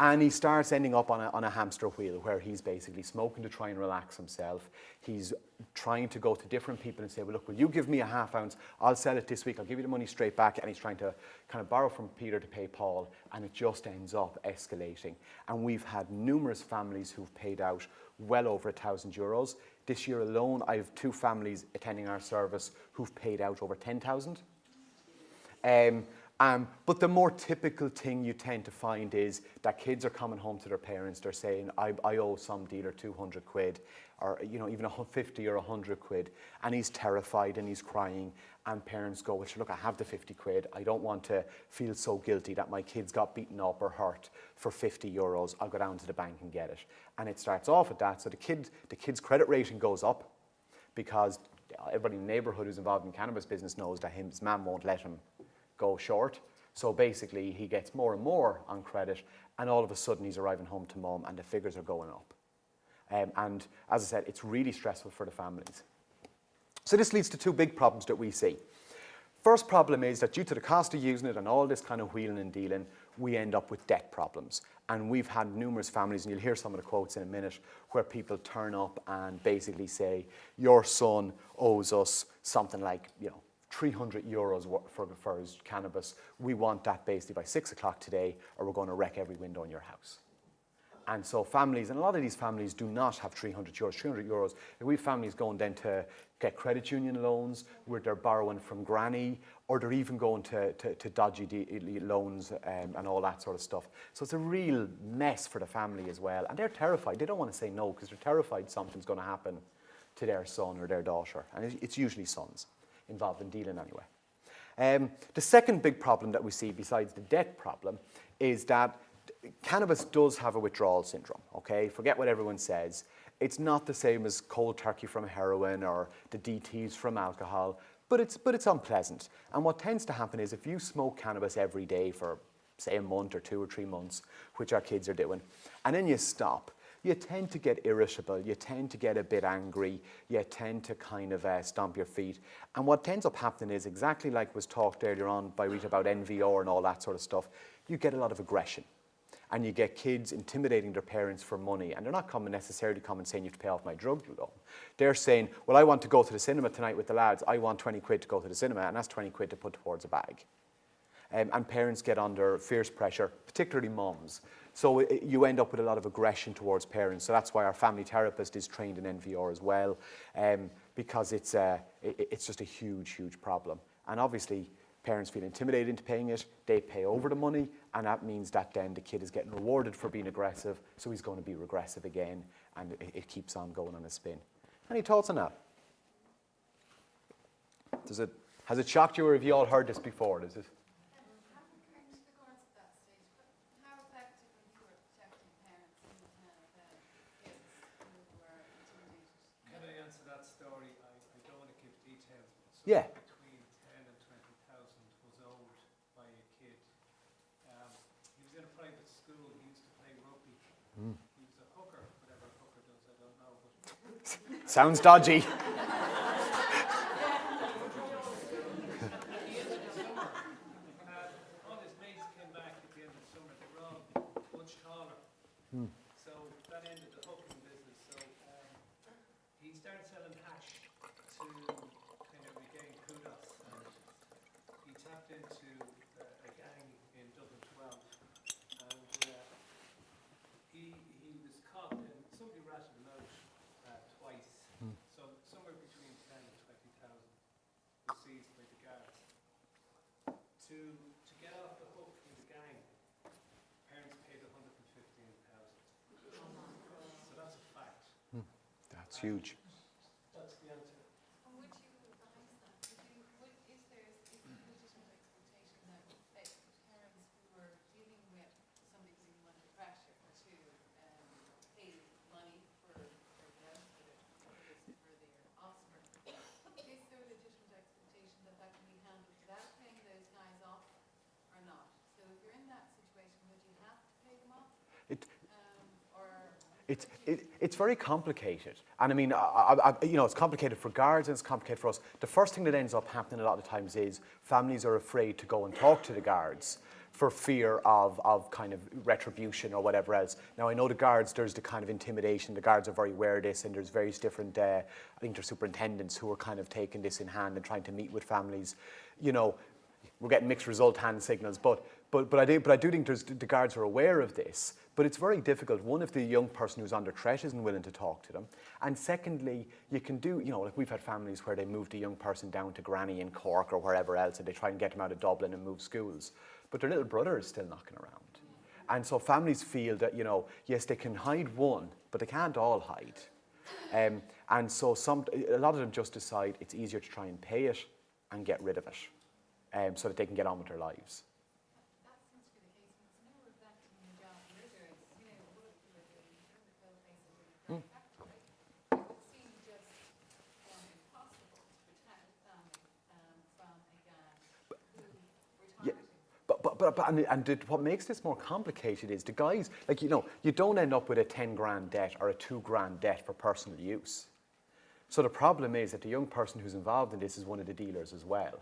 And he starts ending up on a hamster wheel where he's basically smoking to try and relax himself. He's trying to go to different people and say, well, look, will you give me a ½ ounce? I'll sell it this week. I'll give you the money straight back. And he's trying to kind of borrow from Peter to pay Paul. And it just ends up escalating. And we've had numerous families who've paid out well over €1,000. This year alone, I have 2 families attending our service who've paid out over 10,000. But the more typical thing you tend to find is that kids are coming home to their parents. They're saying, I owe some dealer 200 quid, or even 50 or 100 quid, and he's terrified and he's crying. And parents go, well, look, I have the 50 quid. I don't want to feel so guilty that my kids got beaten up or hurt for €50. I'll go down to the bank and get it. And it starts off at that. So the kid's credit rating goes up because everybody in the neighbourhood who's involved in cannabis business knows that his mum won't let him go short. So basically, he gets more and more on credit, and all of a sudden he's arriving home to mum and the figures are going up. And as I said, it's really stressful for the families. So this leads to 2 big problems that we see. First problem is that due to the cost of using it and all this kind of wheeling and dealing, we end up with debt problems. And we've had numerous families, and you'll hear some of the quotes in a minute, where people turn up and basically say, your son owes us something like, €300 for his cannabis. We want that basically by 6 o'clock today, or we're going to wreck every window in your house. And so families, and a lot of these families do not have €300. €300, we have families going then to get credit union loans where they're borrowing from granny, or they're even going to dodgy loans and all that sort of stuff. So it's a real mess for the family as well. And they're terrified. They don't want to say no because they're terrified something's going to happen to their son or their daughter. And it's usually sons involved in dealing anyway. The second big problem that we see besides the debt problem is that cannabis does have a withdrawal syndrome, okay? Forget what everyone says. It's not the same as cold turkey from heroin or the DTs from alcohol, but it's unpleasant. And what tends to happen is if you smoke cannabis every day for, say, a month or 2 or 3 months, which our kids are doing, and then you stop, you tend to get irritable, you tend to get a bit angry, you tend to kind of stomp your feet. And what ends up happening is exactly like was talked earlier on by Rita about NVR and all that sort of stuff, you get a lot of aggression. And you get kids intimidating their parents for money, and they're not necessarily coming saying you have to pay off my drug loan. They're saying, well, I want to go to the cinema tonight with the lads, I want 20 quid to go to the cinema, and that's 20 quid to put towards a bag. And parents get under fierce pressure, particularly mums. So you end up with a lot of aggression towards parents. So that's why our family therapist is trained in NVR as well, because it's just a huge, huge problem. And obviously, parents feel intimidated into paying it, they pay over the money, and that means that then the kid is getting rewarded for being aggressive, so he's going to be regressive again, and it keeps on going on a spin. Any thoughts on that? Has it shocked you, or have you all heard this before? Does it? Yeah. Between 10 and 20,000 was owed by a kid. He was in a private school. He used to play rugby. He was a hooker, whatever a hooker does, I don't know. But sounds dodgy. all his mates came back at the end of summer. They were all much taller. So that ended the hooking business. So he started selling hash to kind of regain kudos, and he tapped into a gang in Dublin 12, and he was caught, and somebody ratted him out twice, so somewhere between 10 and 20,000 was seized by the guards. To get off the hook from the gang, parents paid 115,000. So that's a fact. That's huge. That's the answer. Would you advise that? Is there legitimate expectation that parents who are dealing with somebody who's even under pressure to pay money for their offspring, is there a legitimate expectation that that can be handled without paying those guys off or not? So if you're in that situation, would you have to pay them off? It's very complicated, and I mean, it's complicated for guards and it's complicated for us. The first thing that ends up happening a lot of times is families are afraid to go and talk to the guards for fear of kind of retribution or whatever else. Now, I know the guards, there's the kind of intimidation, the guards are very aware of this, and there's various different, I think there's superintendents who are kind of taking this in hand and trying to meet with families. You know, we're getting mixed result hand signals, but I do think the guards are aware of this. But it's very difficult. One, if the young person who's under threat isn't willing to talk to them. And secondly, you can do, like we've had families where they moved a young person down to Granny in Cork or wherever else, and they try and get them out of Dublin and move schools. But their little brother is still knocking around. And so families feel that, yes, they can hide one, but they can't all hide. And so a lot of them just decide it's easier to try and pay it and get rid of it, so that they can get on with their lives. That seems to be the case. It's no reflecting on the job you're doing. What you're doing, you're the co-face of the factory. It would seem just impossible to protect a family from a gang who we're targeting. What makes this more complicated is the guys, you don't end up with a 10 grand debt or a 2 grand debt for personal use. So the problem is that the young person who's involved in this is one of the dealers as well,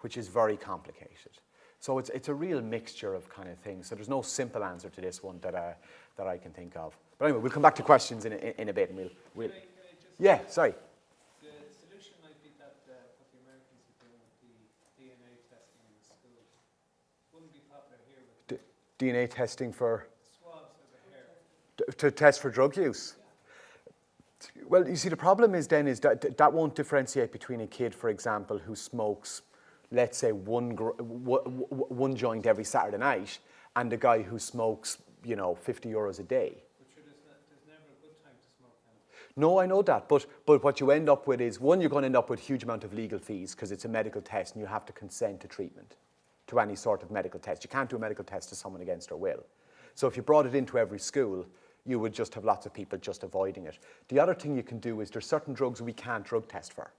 which is very complicated. So it's a real mixture of kind of things. So there's no simple answer to this one that I can think of. But anyway, we'll come back to questions in a bit, and we'll Can I just yeah, sorry. The solution might be that what the Americans are doing with the DNA testing in the schools wouldn't be popular here with DNA testing for swabs of the hair. to test for drug use. Well, you see, the problem is that won't differentiate between a kid, for example, who smokes, let's say, one joint every Saturday night, and a guy who smokes, 50 euros a day. But sure, there's never a good time to smoke then. No, I know that, but what you end up with is, one, you're going to end up with a huge amount of legal fees because it's a medical test and you have to consent to treatment, to any sort of medical test. You can't do a medical test to someone against their will. So if you brought it into every school, you would just have lots of people just avoiding it. The other thing you can do is there's certain drugs we can't drug test for.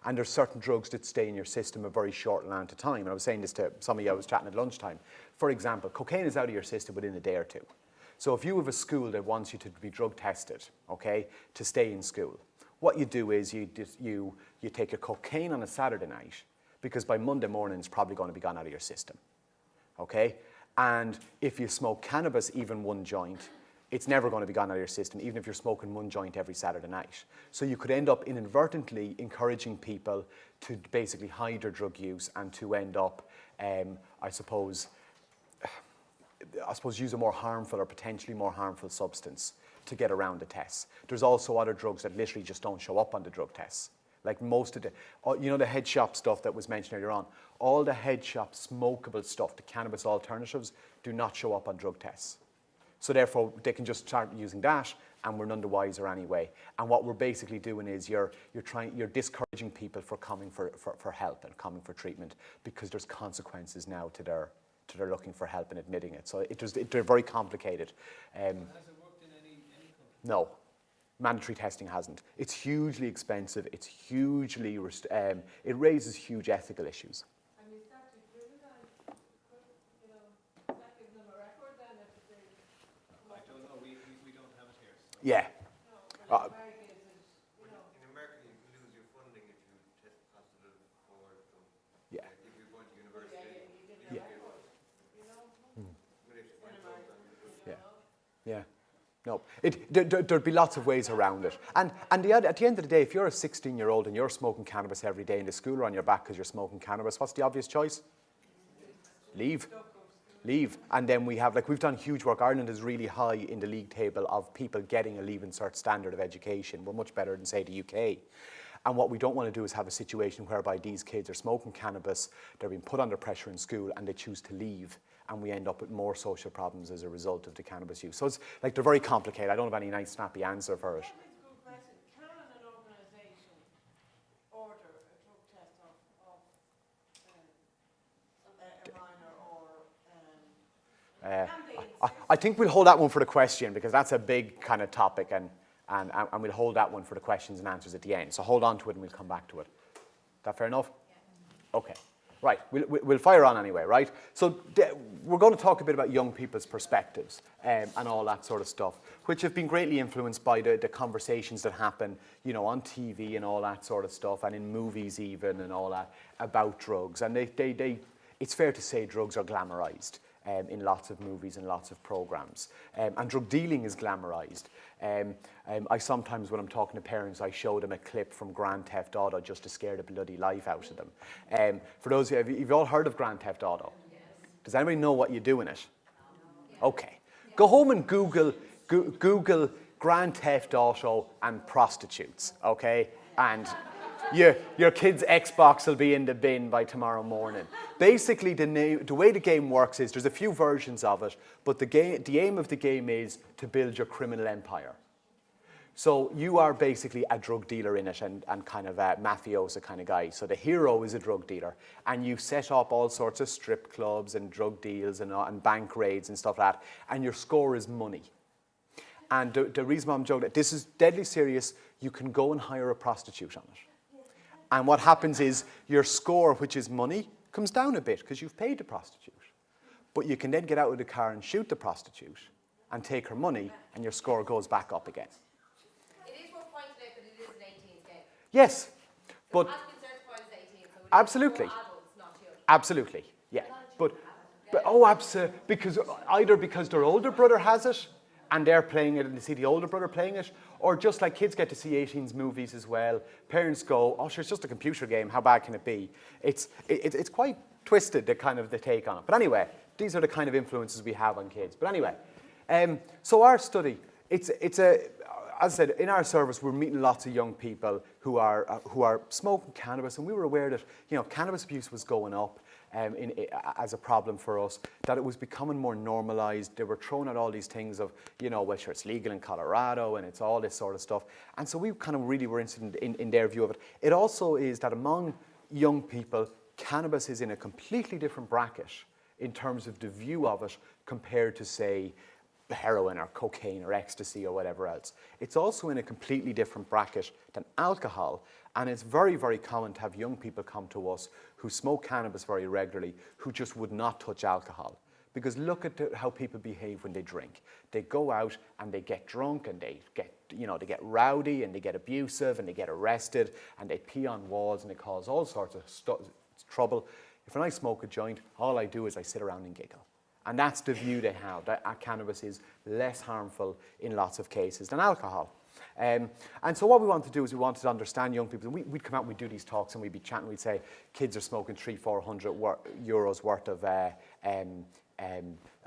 And there's certain drugs that stay in your system a very short amount of time. And I was saying this to some of you I was chatting at lunchtime. For example, cocaine is out of your system within a day or two. So if you have a school that wants you to be drug tested, okay, to stay in school, what you do is you take your cocaine on a Saturday night, because by Monday morning it's probably going to be gone out of your system, okay? And if you smoke cannabis, even one joint, it's never going to be gone out of your system, even if you're smoking one joint every Saturday night. So you could end up inadvertently encouraging people to basically hide their drug use and to end up, I suppose, use a more harmful or potentially more harmful substance to get around the tests. There's also other drugs that literally just don't show up on the drug tests. Like most of the, you know, the head shop stuff that was mentioned earlier on, all the head shop smokable stuff, the cannabis alternatives, do not show up on drug tests. So therefore, they can just start using that, and we're none the wiser anyway. And what we're basically doing is you're discouraging people for coming for help and coming for treatment, because there's consequences now to their looking for help and admitting it. So they're very complicated. Has it worked in any country? No, mandatory testing hasn't. It's hugely expensive. It's hugely it raises huge ethical issues. And is that included on, you know, is that giving them a record then if they? I don't know, we don't have it here. So. Yeah. No, but in America is it, you know. In America, you can lose your funding if you test positive for them. Yeah. If you're going to university. You get Yeah. a record, you know? But if you In find America, something, Yeah. you know? Yeah. No, there'd be lots of ways around it. And at the end of the day, if you're a 16-year-old and you're smoking cannabis every day and the school are on your back because you're smoking cannabis, what's the obvious choice? Leave. Leave. And then we've done huge work. Ireland is really high in the league table of people getting a Leave Cert standard of education. We're much better than, say, the UK. And what we don't want to do is have a situation whereby these kids are smoking cannabis, they're being put under pressure in school, and they choose to leave, and we end up with more social problems as a result of the cannabis use. So it's like they're very complicated. I don't have any nice, snappy answer for it. That is a good question. Can an organisation order a drug test of a minor or, can they insist? I think we'll hold that one for the question, because that's a big kind of topic, and we'll hold that one for the questions and answers at the end. So hold on to it and we'll come back to it. That fair enough? Okay. Right, we'll fire on anyway, right? So we're going to talk a bit about young people's perspectives and all that sort of stuff, which have been greatly influenced by the conversations that happen, you know, on TV and all that sort of stuff, and in movies even and all that, about drugs. And it's fair to say drugs are glamorized in lots of movies and lots of programs. And drug dealing is glamorized. I sometimes, when I'm talking to parents, I show them a clip from Grand Theft Auto just to scare the bloody life out of them. For those of you, have you all heard of Grand Theft Auto? Yes. Does anybody know what you do in it? Okay. Go home and Google Grand Theft Auto and prostitutes, okay? And your kid's Xbox will be in the bin by tomorrow morning. Basically, the way the game works is there's a few versions of it, but the aim of the game is to build your criminal empire. So you are basically a drug dealer in it and kind of a mafioso kind of guy. So the hero is a drug dealer, and you set up all sorts of strip clubs and drug deals and bank raids and stuff like that, and your score is money. And the reason why I'm joking, this is deadly serious. You can go and hire a prostitute on it. And what happens is your score, which is money, comes down a bit because you've paid the prostitute. But you can then get out of the car and shoot the prostitute and take her money, and your score goes back up again. It is worth pointing out that it is an 18 game. Yes, but It has been certified as 18, so it is absolutely. for adults, not children. Absolutely, yeah. But absolutely, because their older brother has it, and they're playing it, and they see the older brother playing it, or just like kids get to see 18s movies as well. Parents go, "Oh, sure, it's just a computer game. How bad can it be?" It's quite twisted, the take on it. But anyway, these are the kind of influences we have on kids. But anyway, so our study, as I said, in our service, we're meeting lots of young people who are smoking cannabis, and we were aware that cannabis abuse was going up. As a problem for us, that it was becoming more normalized. They were throwing out all these things of, well, sure, it's legal in Colorado and it's all this sort of stuff. And so we kind of really were interested in their view of it. It also is that among young people, cannabis is in a completely different bracket in terms of the view of it compared to, say, heroin or cocaine or ecstasy or whatever else. It's also in a completely different bracket than alcohol. And it's very, very common to have young people come to us who smoke cannabis very regularly, who just would not touch alcohol Because look at how people behave when they drink. They go out and they get drunk and they get, they get rowdy and they get abusive and they get arrested and they pee on walls and they cause all sorts of trouble. If when I smoke a joint, all I do is I sit around and giggle. And that's the view they have, that cannabis is less harmful in lots of cases than alcohol. And so what we want to do is we wanted to understand young people. We'd come out and we'd do these talks and we'd be chatting, we'd say kids are smoking 300-400 euros worth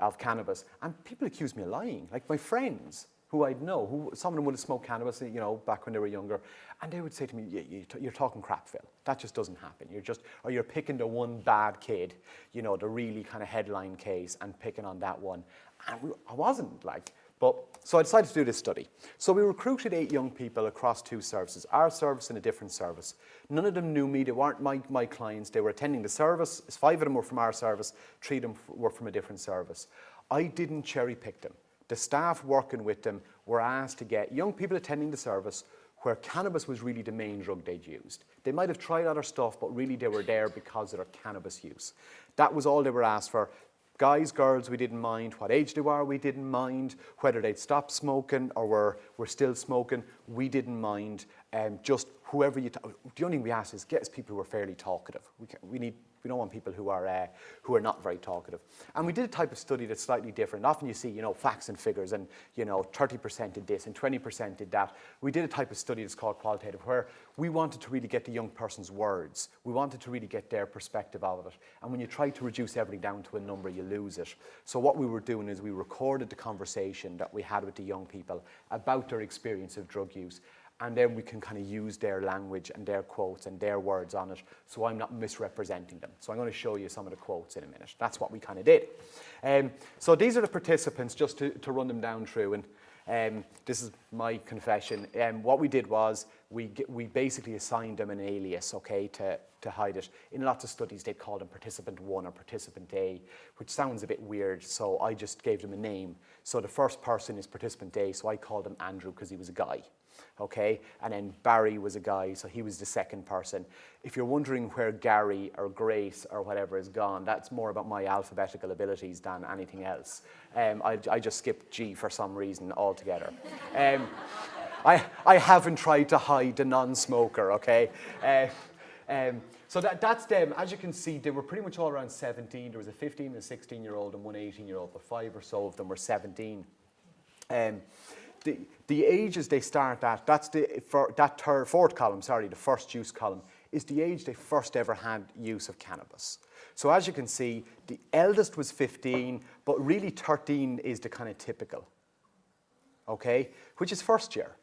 of cannabis. And people accuse me of lying. Like my friends who I'd know, some of them would have smoked cannabis, back when they were younger. And they would say to me, you're talking crap, Phil. That just doesn't happen. You're picking the one bad kid, the really kind of headline case and picking on that one. And I wasn't so I decided to do this study. So we recruited 8 young people across 2 services, our service and a different service. None of them knew me, they weren't my clients, they were attending the service. 5 of them were from our service, 3 of them were from a different service. I didn't cherry pick them. The staff working with them were asked to get young people attending the service where cannabis was really the main drug they'd used. They might have tried other stuff, but really they were there because of their cannabis use. That was all they were asked for. Guys, girls, we didn't mind. What age they were, we didn't mind. Whether they'd stopped smoking or were still smoking, we didn't mind. Just whoever the only thing we asked is get us people who are fairly talkative. We don't want people who are not very talkative. And we did a type of study that's slightly different. Often you see, facts and figures, and 30% did this and 20% did that. We did a type of study that's called qualitative, where we wanted to really get the young person's words. We wanted to really get their perspective out of it. And when you try to reduce everything down to a number, you lose it. So what we were doing is we recorded the conversation that we had with the young people about their experience of drug use. And then we can kind of use their language and their quotes and their words on it, so I'm not misrepresenting them. So I'm going to show you some of the quotes in a minute. That's what we kind of did. So these are the participants, just to run them down through. And this is my confession. What we did was we basically assigned them an alias, okay, to hide it. In lots of studies, they'd call them participant 1 or participant A, which sounds a bit weird, so I just gave them a name. So the first person is participant A, so I called him Andrew because he was a guy. Okay, and then Barry was a guy, so he was the second person. If you're wondering where Gary or Grace or whatever is gone, that's more about my alphabetical abilities than anything else. I just skipped G for some reason altogether. I haven't tried to hide the non-smoker, okay? So that's them. As you can see, they were pretty much all around 17. There was a 15 and a 16-year-old and one 18-year-old, but 5 or so of them were 17. The ages they start at, that's fourth column, the first use column, is the age they first ever had use of cannabis. So as you can see, the eldest was 15, but really 13 is the kind of typical, okay, which is first year.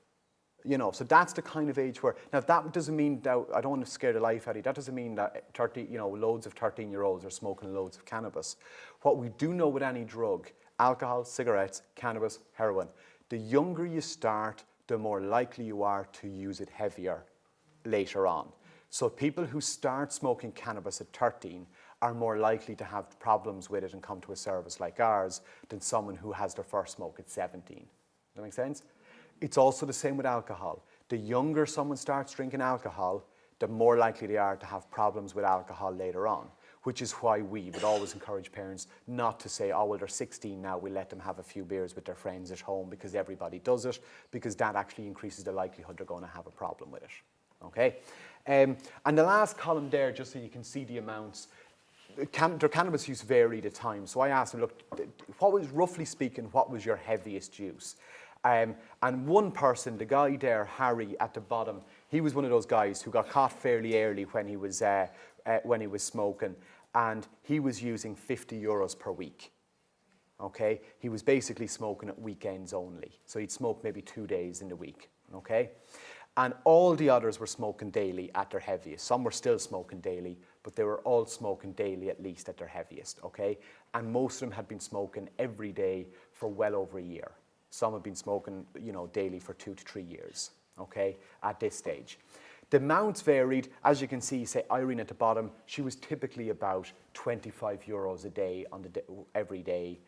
So that's the kind of age where, now that doesn't mean that, I don't want to scare the life out of you, that doesn't mean that loads of 13-year-olds are smoking loads of cannabis. What we do know with any drug, alcohol, cigarettes, cannabis, heroin, the younger you start, the more likely you are to use it heavier later on. So people who start smoking cannabis at 13 are more likely to have problems with it and come to a service like ours than someone who has their first smoke at 17. Does that make sense? It's also the same with alcohol. The younger someone starts drinking alcohol, the more likely they are to have problems with alcohol later on, which is why we would always encourage parents not to say, oh, well, they're 16 now, we'll let them have a few beers with their friends at home because everybody does it, because that actually increases the likelihood they're going to have a problem with it, okay? And the last column there, just so you can see the amounts, their cannabis use varied at times. So I asked them, look, roughly speaking, what was your heaviest use? And one person, the guy there, Harry, at the bottom, he was one of those guys who got caught fairly early when he was smoking, and he was using 50 euros per week. Okay, he was basically smoking at weekends only, so he'd smoke maybe 2 days in the week. Okay, and all the others were smoking daily at their heaviest. Some were still smoking daily, but they were all smoking daily at least at their heaviest. Okay, and most of them had been smoking every day for well over a year. Some had been smoking, daily for 2 to 3 years. Okay, at this stage. The amounts varied. As you can see, say Irene at the bottom, she was typically about 25 euros a day every day,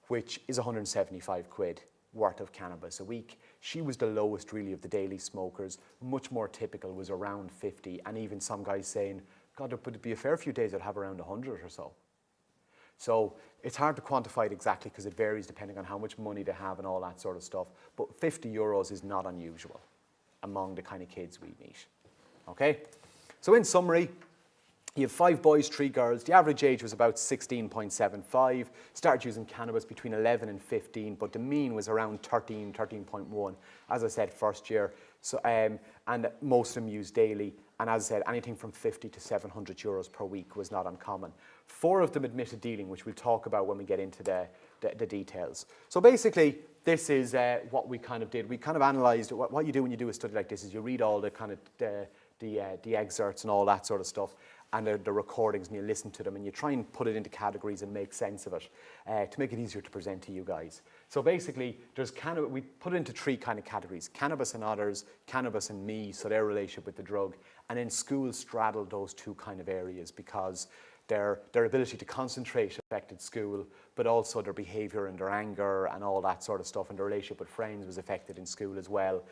which is 175 quid worth of cannabis a week. She was the lowest really of the daily smokers. Much more typical was around 50, and even some guys saying, God, there would be a fair few days I'd have around 100 or so. So it's hard to quantify it exactly because it varies depending on how much money they have and all that sort of stuff. But 50 euros is not unusual among the kind of kids we meet. Okay? So in summary, you have 5 boys, 3 girls. The average age was about 16.75. Started using cannabis between 11 and 15, but the mean was around 13, 13.1. As I said, first year. So, and most of them used daily. And as I said, anything from 50 to 700 euros per week was not uncommon. 4 of them admitted dealing, which we'll talk about when we get into the details. So basically, this is what we kind of did. We kind of analysed what you do when you do a study like this is you read all the kind of the excerpts and all that sort of stuff, and the recordings, and you listen to them, and you try and put it into categories and make sense of it to make it easier to present to you guys. So basically, we put it into 3 kind of categories: cannabis and others, cannabis and me, so their relationship with the drug, and then schools straddled those 2 kind of areas because their ability to concentrate affected school, but also their behaviour and their anger and all that sort of stuff, and their relationship with friends was affected in school as well.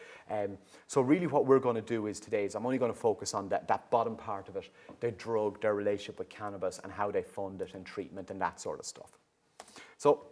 So really what we're going to do is today is I'm only going to focus on that bottom part of it, their drug, their relationship with cannabis and how they fund it and treatment and that sort of stuff. So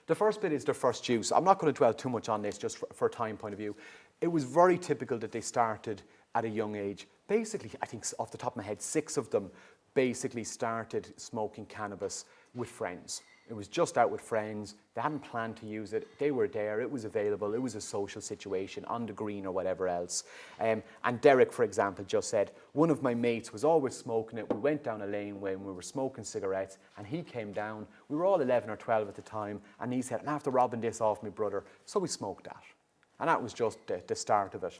the first bit is their first use. I'm not going to dwell too much on this just for time point of view. It was very typical that they started at a young age. Basically, I think off the top of my head, 6 of them basically started smoking cannabis with friends. It was just out with friends. They hadn't planned to use it. They were there. It was available. It was a social situation on the green or whatever else. And Derek, for example, just said, one of my mates was always smoking it. We went down a lane when we were smoking cigarettes, and he came down. We were all 11 or 12 at the time, and he said, I'm after robbing this off my brother. So we smoked that. And that was just the start of it.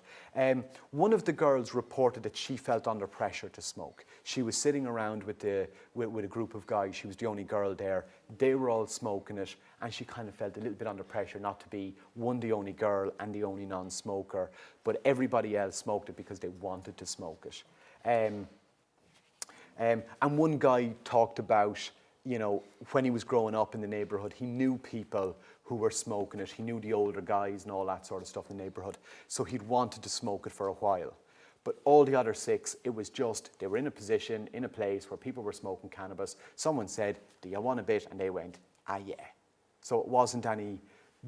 One of the girls reported that she felt under pressure to smoke. She was sitting around with a group of guys. She was the only girl there. They were all smoking it, and she kind of felt a little bit under pressure not to be, one, the only girl and the only non-smoker, but everybody else smoked it because they wanted to smoke it. And one guy talked about, you know, when he was growing up in the neighbourhood, he knew people who were smoking it. He knew the older guys and all that sort of stuff in the neighbourhood. So he'd wanted to smoke it for a while. But all the other 6, it was just, they were in a position, in a place where people were smoking cannabis. Someone said, do you want a bit? And they went, ah, yeah. So it wasn't any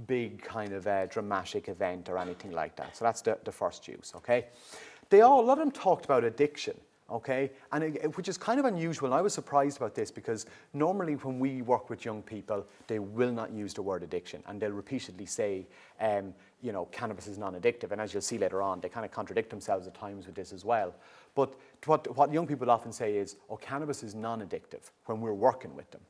big kind of dramatic event or anything like that. So that's the first use, okay? A lot of them talked about addiction. Okay, and which is kind of unusual, and I was surprised about this because normally when we work with young people, they will not use the word addiction, and they'll repeatedly say, you know, cannabis is non-addictive, and as you'll see later on, they kind of contradict themselves at times with this as well. But what young people often say is, oh, cannabis is non-addictive when we're working with them.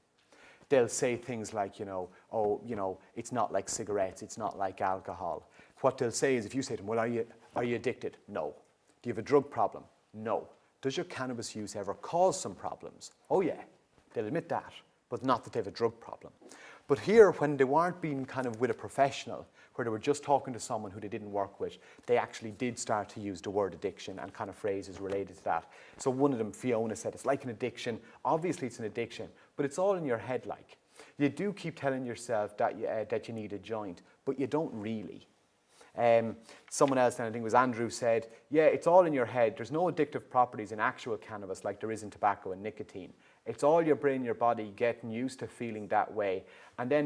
They'll say things like, you know, oh, you know, it's not like cigarettes, it's not like alcohol. What they'll say is, if you say to them, well, are you addicted? No. Do you have a drug problem? No. Does your cannabis use ever cause some problems? Oh yeah, they'll admit that, but not that they have a drug problem. But here, when they weren't being kind of with a professional, where they were just talking to someone who they didn't work with, they actually did start to use the word addiction and kind of phrases related to that. So one of them, Fiona, said, it's like an addiction. Obviously it's an addiction, but it's all in your head like. You do keep telling yourself that you need a joint, but you don't really. Someone else, and I think it was Andrew, said, yeah, it's all in your head. There's no addictive properties in actual cannabis like there is in tobacco and nicotine. It's all your brain, your body getting used to feeling that way. And then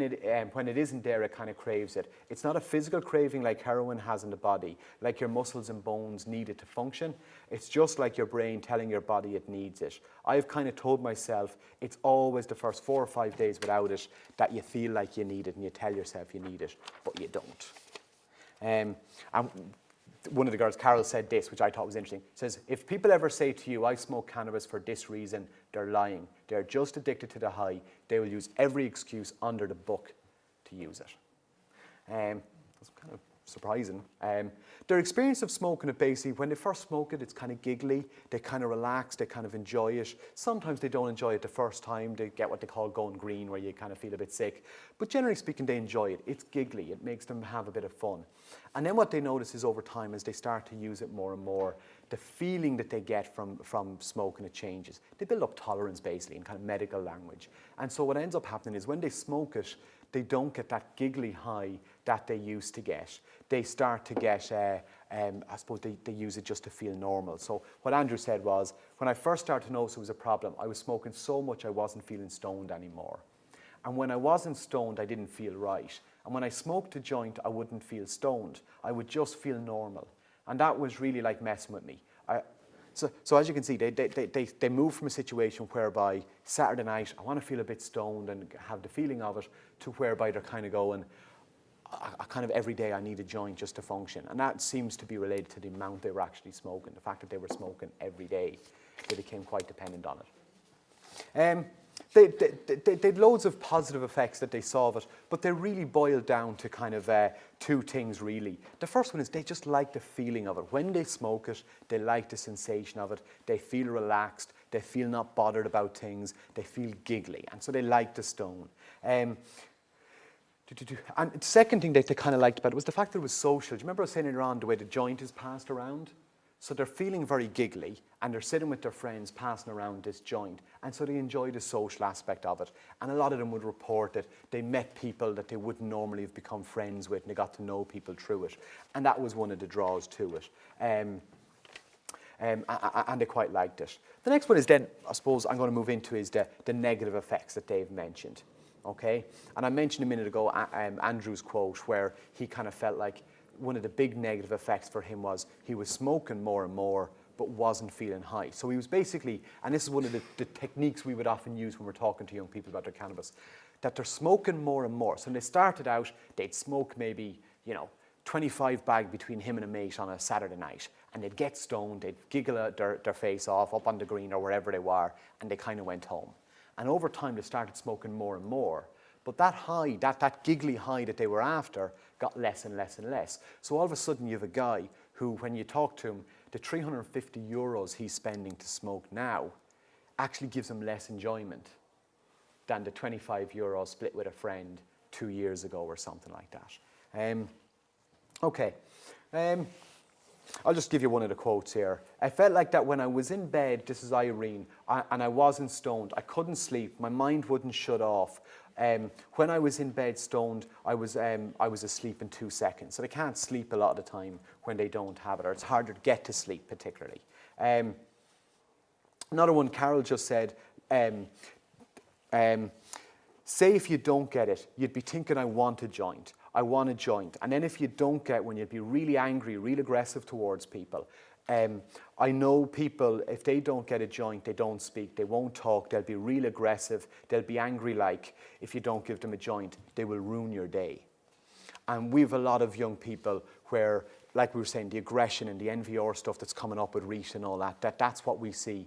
when it isn't there, it kind of craves it. It's not a physical craving like heroin has in the body, like your muscles and bones need it to function. It's just like your brain telling your body it needs it. I've kind of told myself it's always the first 4 or 5 days without it that you feel like you need it and you tell yourself you need it, but you don't. And one of the girls, Carol, said this, which I thought was interesting. Says, if people ever say to you, I smoke cannabis for this reason, they're lying. They're just addicted to the high. They will use every excuse under the book to use it. That's kind of surprising. Their experience of smoking it, basically, when they first smoke it, it's kind of giggly. They kind of relax. They kind of enjoy it. Sometimes they don't enjoy it the first time. They get what they call going green, where you kind of feel a bit sick. But generally speaking, they enjoy it. It's giggly. It makes them have a bit of fun. And then what they notice is over time, as they start to use it more and more, the feeling that they get from smoking it changes. They build up tolerance, basically, in kind of medical language. And so what ends up happening is when they smoke it, they don't get that giggly high that they used to get, they start to get, I suppose they use it just to feel normal. So what Andrew said was, when I first started to notice it was a problem, I was smoking so much I wasn't feeling stoned anymore. And when I wasn't stoned, I didn't feel right. And when I smoked a joint, I wouldn't feel stoned. I would just feel normal. And that was really like messing with me. So as you can see, they moved from a situation whereby Saturday night, I want to feel a bit stoned and have the feeling of it, to whereby they're kind of going, I kind of every day I need a joint just to function. And that seems to be related to the amount they were actually smoking, the fact that they were smoking every day. They became quite dependent on it. They had loads of positive effects that they saw of it, but they really boiled down to kind of two things really. The first one is they just like the feeling of it. When they smoke it, they like the sensation of it. They feel relaxed. They feel not bothered about things. They feel giggly, and so they like the stone. And the second thing that they kind of liked about it was the fact that it was social. Do you remember I was saying around the way the joint is passed around? So they're feeling very giggly, and they're sitting with their friends passing around this joint, and so they enjoy the social aspect of it. And a lot of them would report that they met people that they wouldn't normally have become friends with, and they got to know people through it. And that was one of the draws to it. And they quite liked it. The next one is then, I suppose I'm going to move into, is the negative effects that Dave mentioned. Okay? And I mentioned a minute ago Andrew's quote, where he kind of felt like one of the big negative effects for him was he was smoking more and more, but wasn't feeling high. So he was basically, and this is one of the techniques we would often use when we're talking to young people about their cannabis, that they're smoking more and more. So when they started out, they'd smoke maybe, 25 bag between him and a mate on a Saturday night, and they'd get stoned, they'd giggle their face off up on the green or wherever they were, and they kind of went home. And over time, they started smoking more and more. But that high, that giggly high that they were after, got less and less and less. So all of a sudden, you have a guy who, when you talk to him, the 350 euros he's spending to smoke now actually gives him less enjoyment than the 25 euros split with a friend 2 years ago or something like that. Okay. I'll just give you one of the quotes here. I felt like that when I was in bed, this is Irene, and I wasn't stoned. I couldn't sleep. My mind wouldn't shut off. When I was in bed stoned, I was asleep in 2 seconds. So they can't sleep a lot of the time when they don't have it, or it's harder to get to sleep particularly. Another one, Carol just said, say if you don't get it, you'd be thinking, I want a joint. I want a joint. And then if you don't get one, you'd be really angry, real aggressive towards people. I know people, if they don't get a joint, they don't speak, they won't talk, they'll be real aggressive, they'll be angry like, if you don't give them a joint, they will ruin your day. And we have a lot of young people where, like we were saying, the aggression and the NVR stuff that's coming up with REIT and all that's what we see.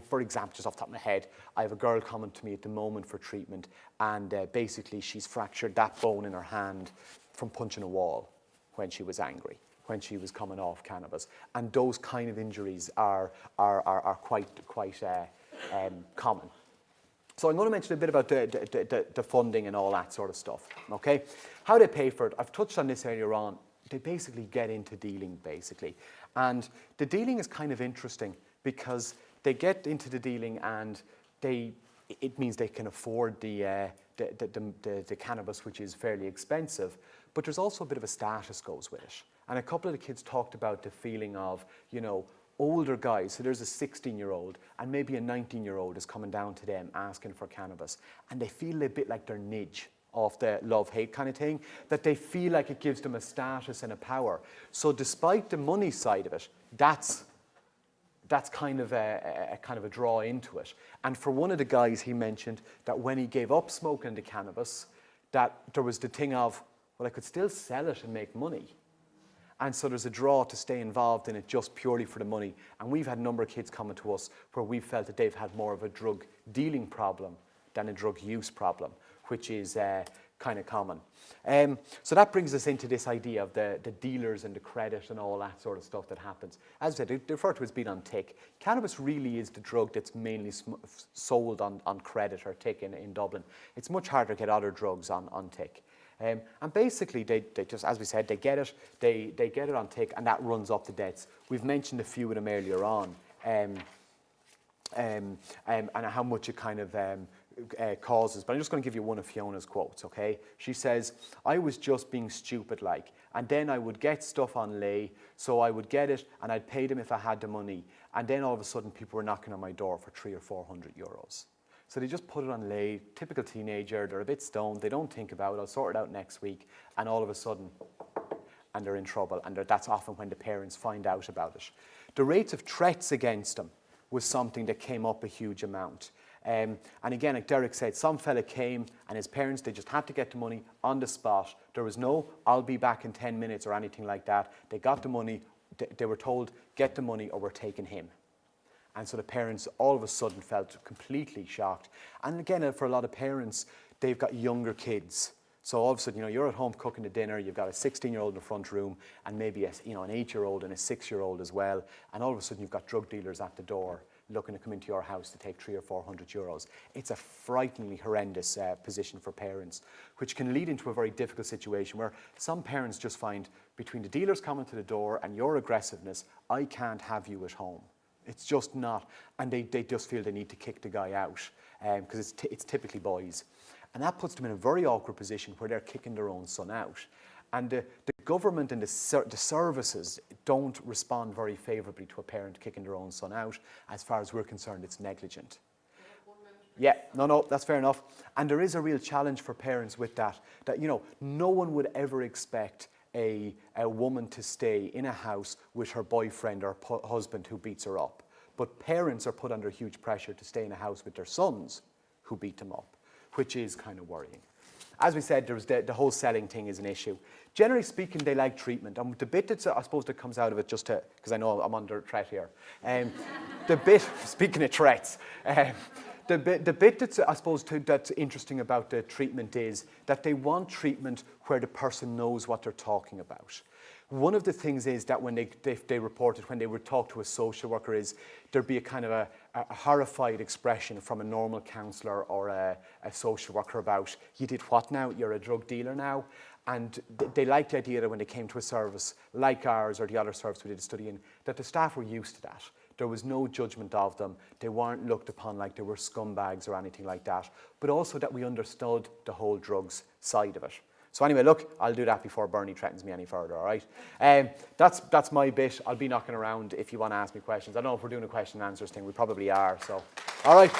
For example, just off the top of my head, I have a girl coming to me at the moment for treatment, and basically she's fractured that bone in her hand from punching a wall when she was angry, when she was coming off cannabis. And those kind of injuries are quite common. So I'm going to mention a bit about the funding and all that sort of stuff, okay? How they pay for it, I've touched on this earlier on. They basically get into dealing, basically. And the dealing is kind of interesting because they get into the dealing and it means they can afford the cannabis, which is fairly expensive, but there's also a bit of a status goes with it. And a couple of the kids talked about the feeling of, older guys, so there's a 16-year-old and maybe a 19-year-old is coming down to them asking for cannabis, and they feel a bit like they're nidge of the love-hate kind of thing, that they feel like it gives them a status and a power. So despite the money side of it, that's kind of a draw into it. And for one of the guys, he mentioned that when he gave up smoking the cannabis, that there was the thing of, well, I could still sell it and make money. And so there's a draw to stay involved in it just purely for the money. And we've had a number of kids coming to us where we felt that they've had more of a drug dealing problem than a drug use problem, which is kind of common. So that brings us into this idea of the dealers and the credit and all that sort of stuff that happens. As I said, they refer to it as being on tick. Cannabis really is the drug that's mainly sold on credit or tick in Dublin. It's much harder to get other drugs on tick. And basically, they just, as we said, they get it on tick, and that runs up the debts. We've mentioned a few of them earlier on, and how much it kind of causes, but I'm just going to give you one of Fiona's quotes, okay? She says, I was just being stupid like, and then I would get stuff on lay, so I would get it and I'd pay them if I had the money, and then all of a sudden people were knocking on my door for 300 or 400 euros. So they just put it on lay, typical teenager, they're a bit stoned, they don't think about it, I'll sort it out next week, and all of a sudden, and they're in trouble, and that's often when the parents find out about it. The rates of threats against them was something that came up a huge amount. And again, like Derek said, some fella came and his parents, they just had to get the money on the spot. There was no, I'll be back in 10 minutes or anything like that. They got the money, they were told, get the money or we're taking him. And so the parents all of a sudden felt completely shocked. And again, for a lot of parents, they've got younger kids. So all of a sudden, you're at home cooking the dinner, you've got a 16-year-old in the front room, and maybe an 8-year-old and a 6-year-old as well. And all of a sudden, you've got drug dealers at the door looking to come into your house to take 300 or 400 euros. It's a frighteningly horrendous position for parents, which can lead into a very difficult situation where some parents just find between the dealers coming to the door and your aggressiveness, I can't have you at home. It's just not, and they just feel they need to kick the guy out because it's typically boys. And that puts them in a very awkward position where they're kicking their own son out. And the government and the services don't respond very favourably to a parent kicking their own son out. As far as we're concerned, it's negligent. Yeah, no, that's fair enough. And there is a real challenge for parents with that no one would ever expect a woman to stay in a house with her boyfriend or husband who beats her up. But parents are put under huge pressure to stay in a house with their sons who beat them up, which is kind of worrying. As we said, there's the whole selling thing is an issue. Generally speaking, they like treatment. And the bit that I suppose that comes out of it, just to, because I know I'm under threat here. The bit, speaking of threats, the bit that's, I suppose, that's interesting about the treatment is that they want treatment where the person knows what they're talking about. One of the things is that when they reported, when they would talk to a social worker, is there'd be a kind of a horrified expression from a normal counsellor or a social worker about, you did what now? You're a drug dealer now? And they liked the idea that when they came to a service like ours or the other service we did a study in, that the staff were used to that. There was no judgment of them. They weren't looked upon like they were scumbags or anything like that. But also that we understood the whole drugs side of it. So anyway, look, I'll do that before Bernie threatens me any further, all right? That's my bit. I'll be knocking around if you want to ask me questions. I don't know if we're doing a question and answers thing. We probably are, so. All right.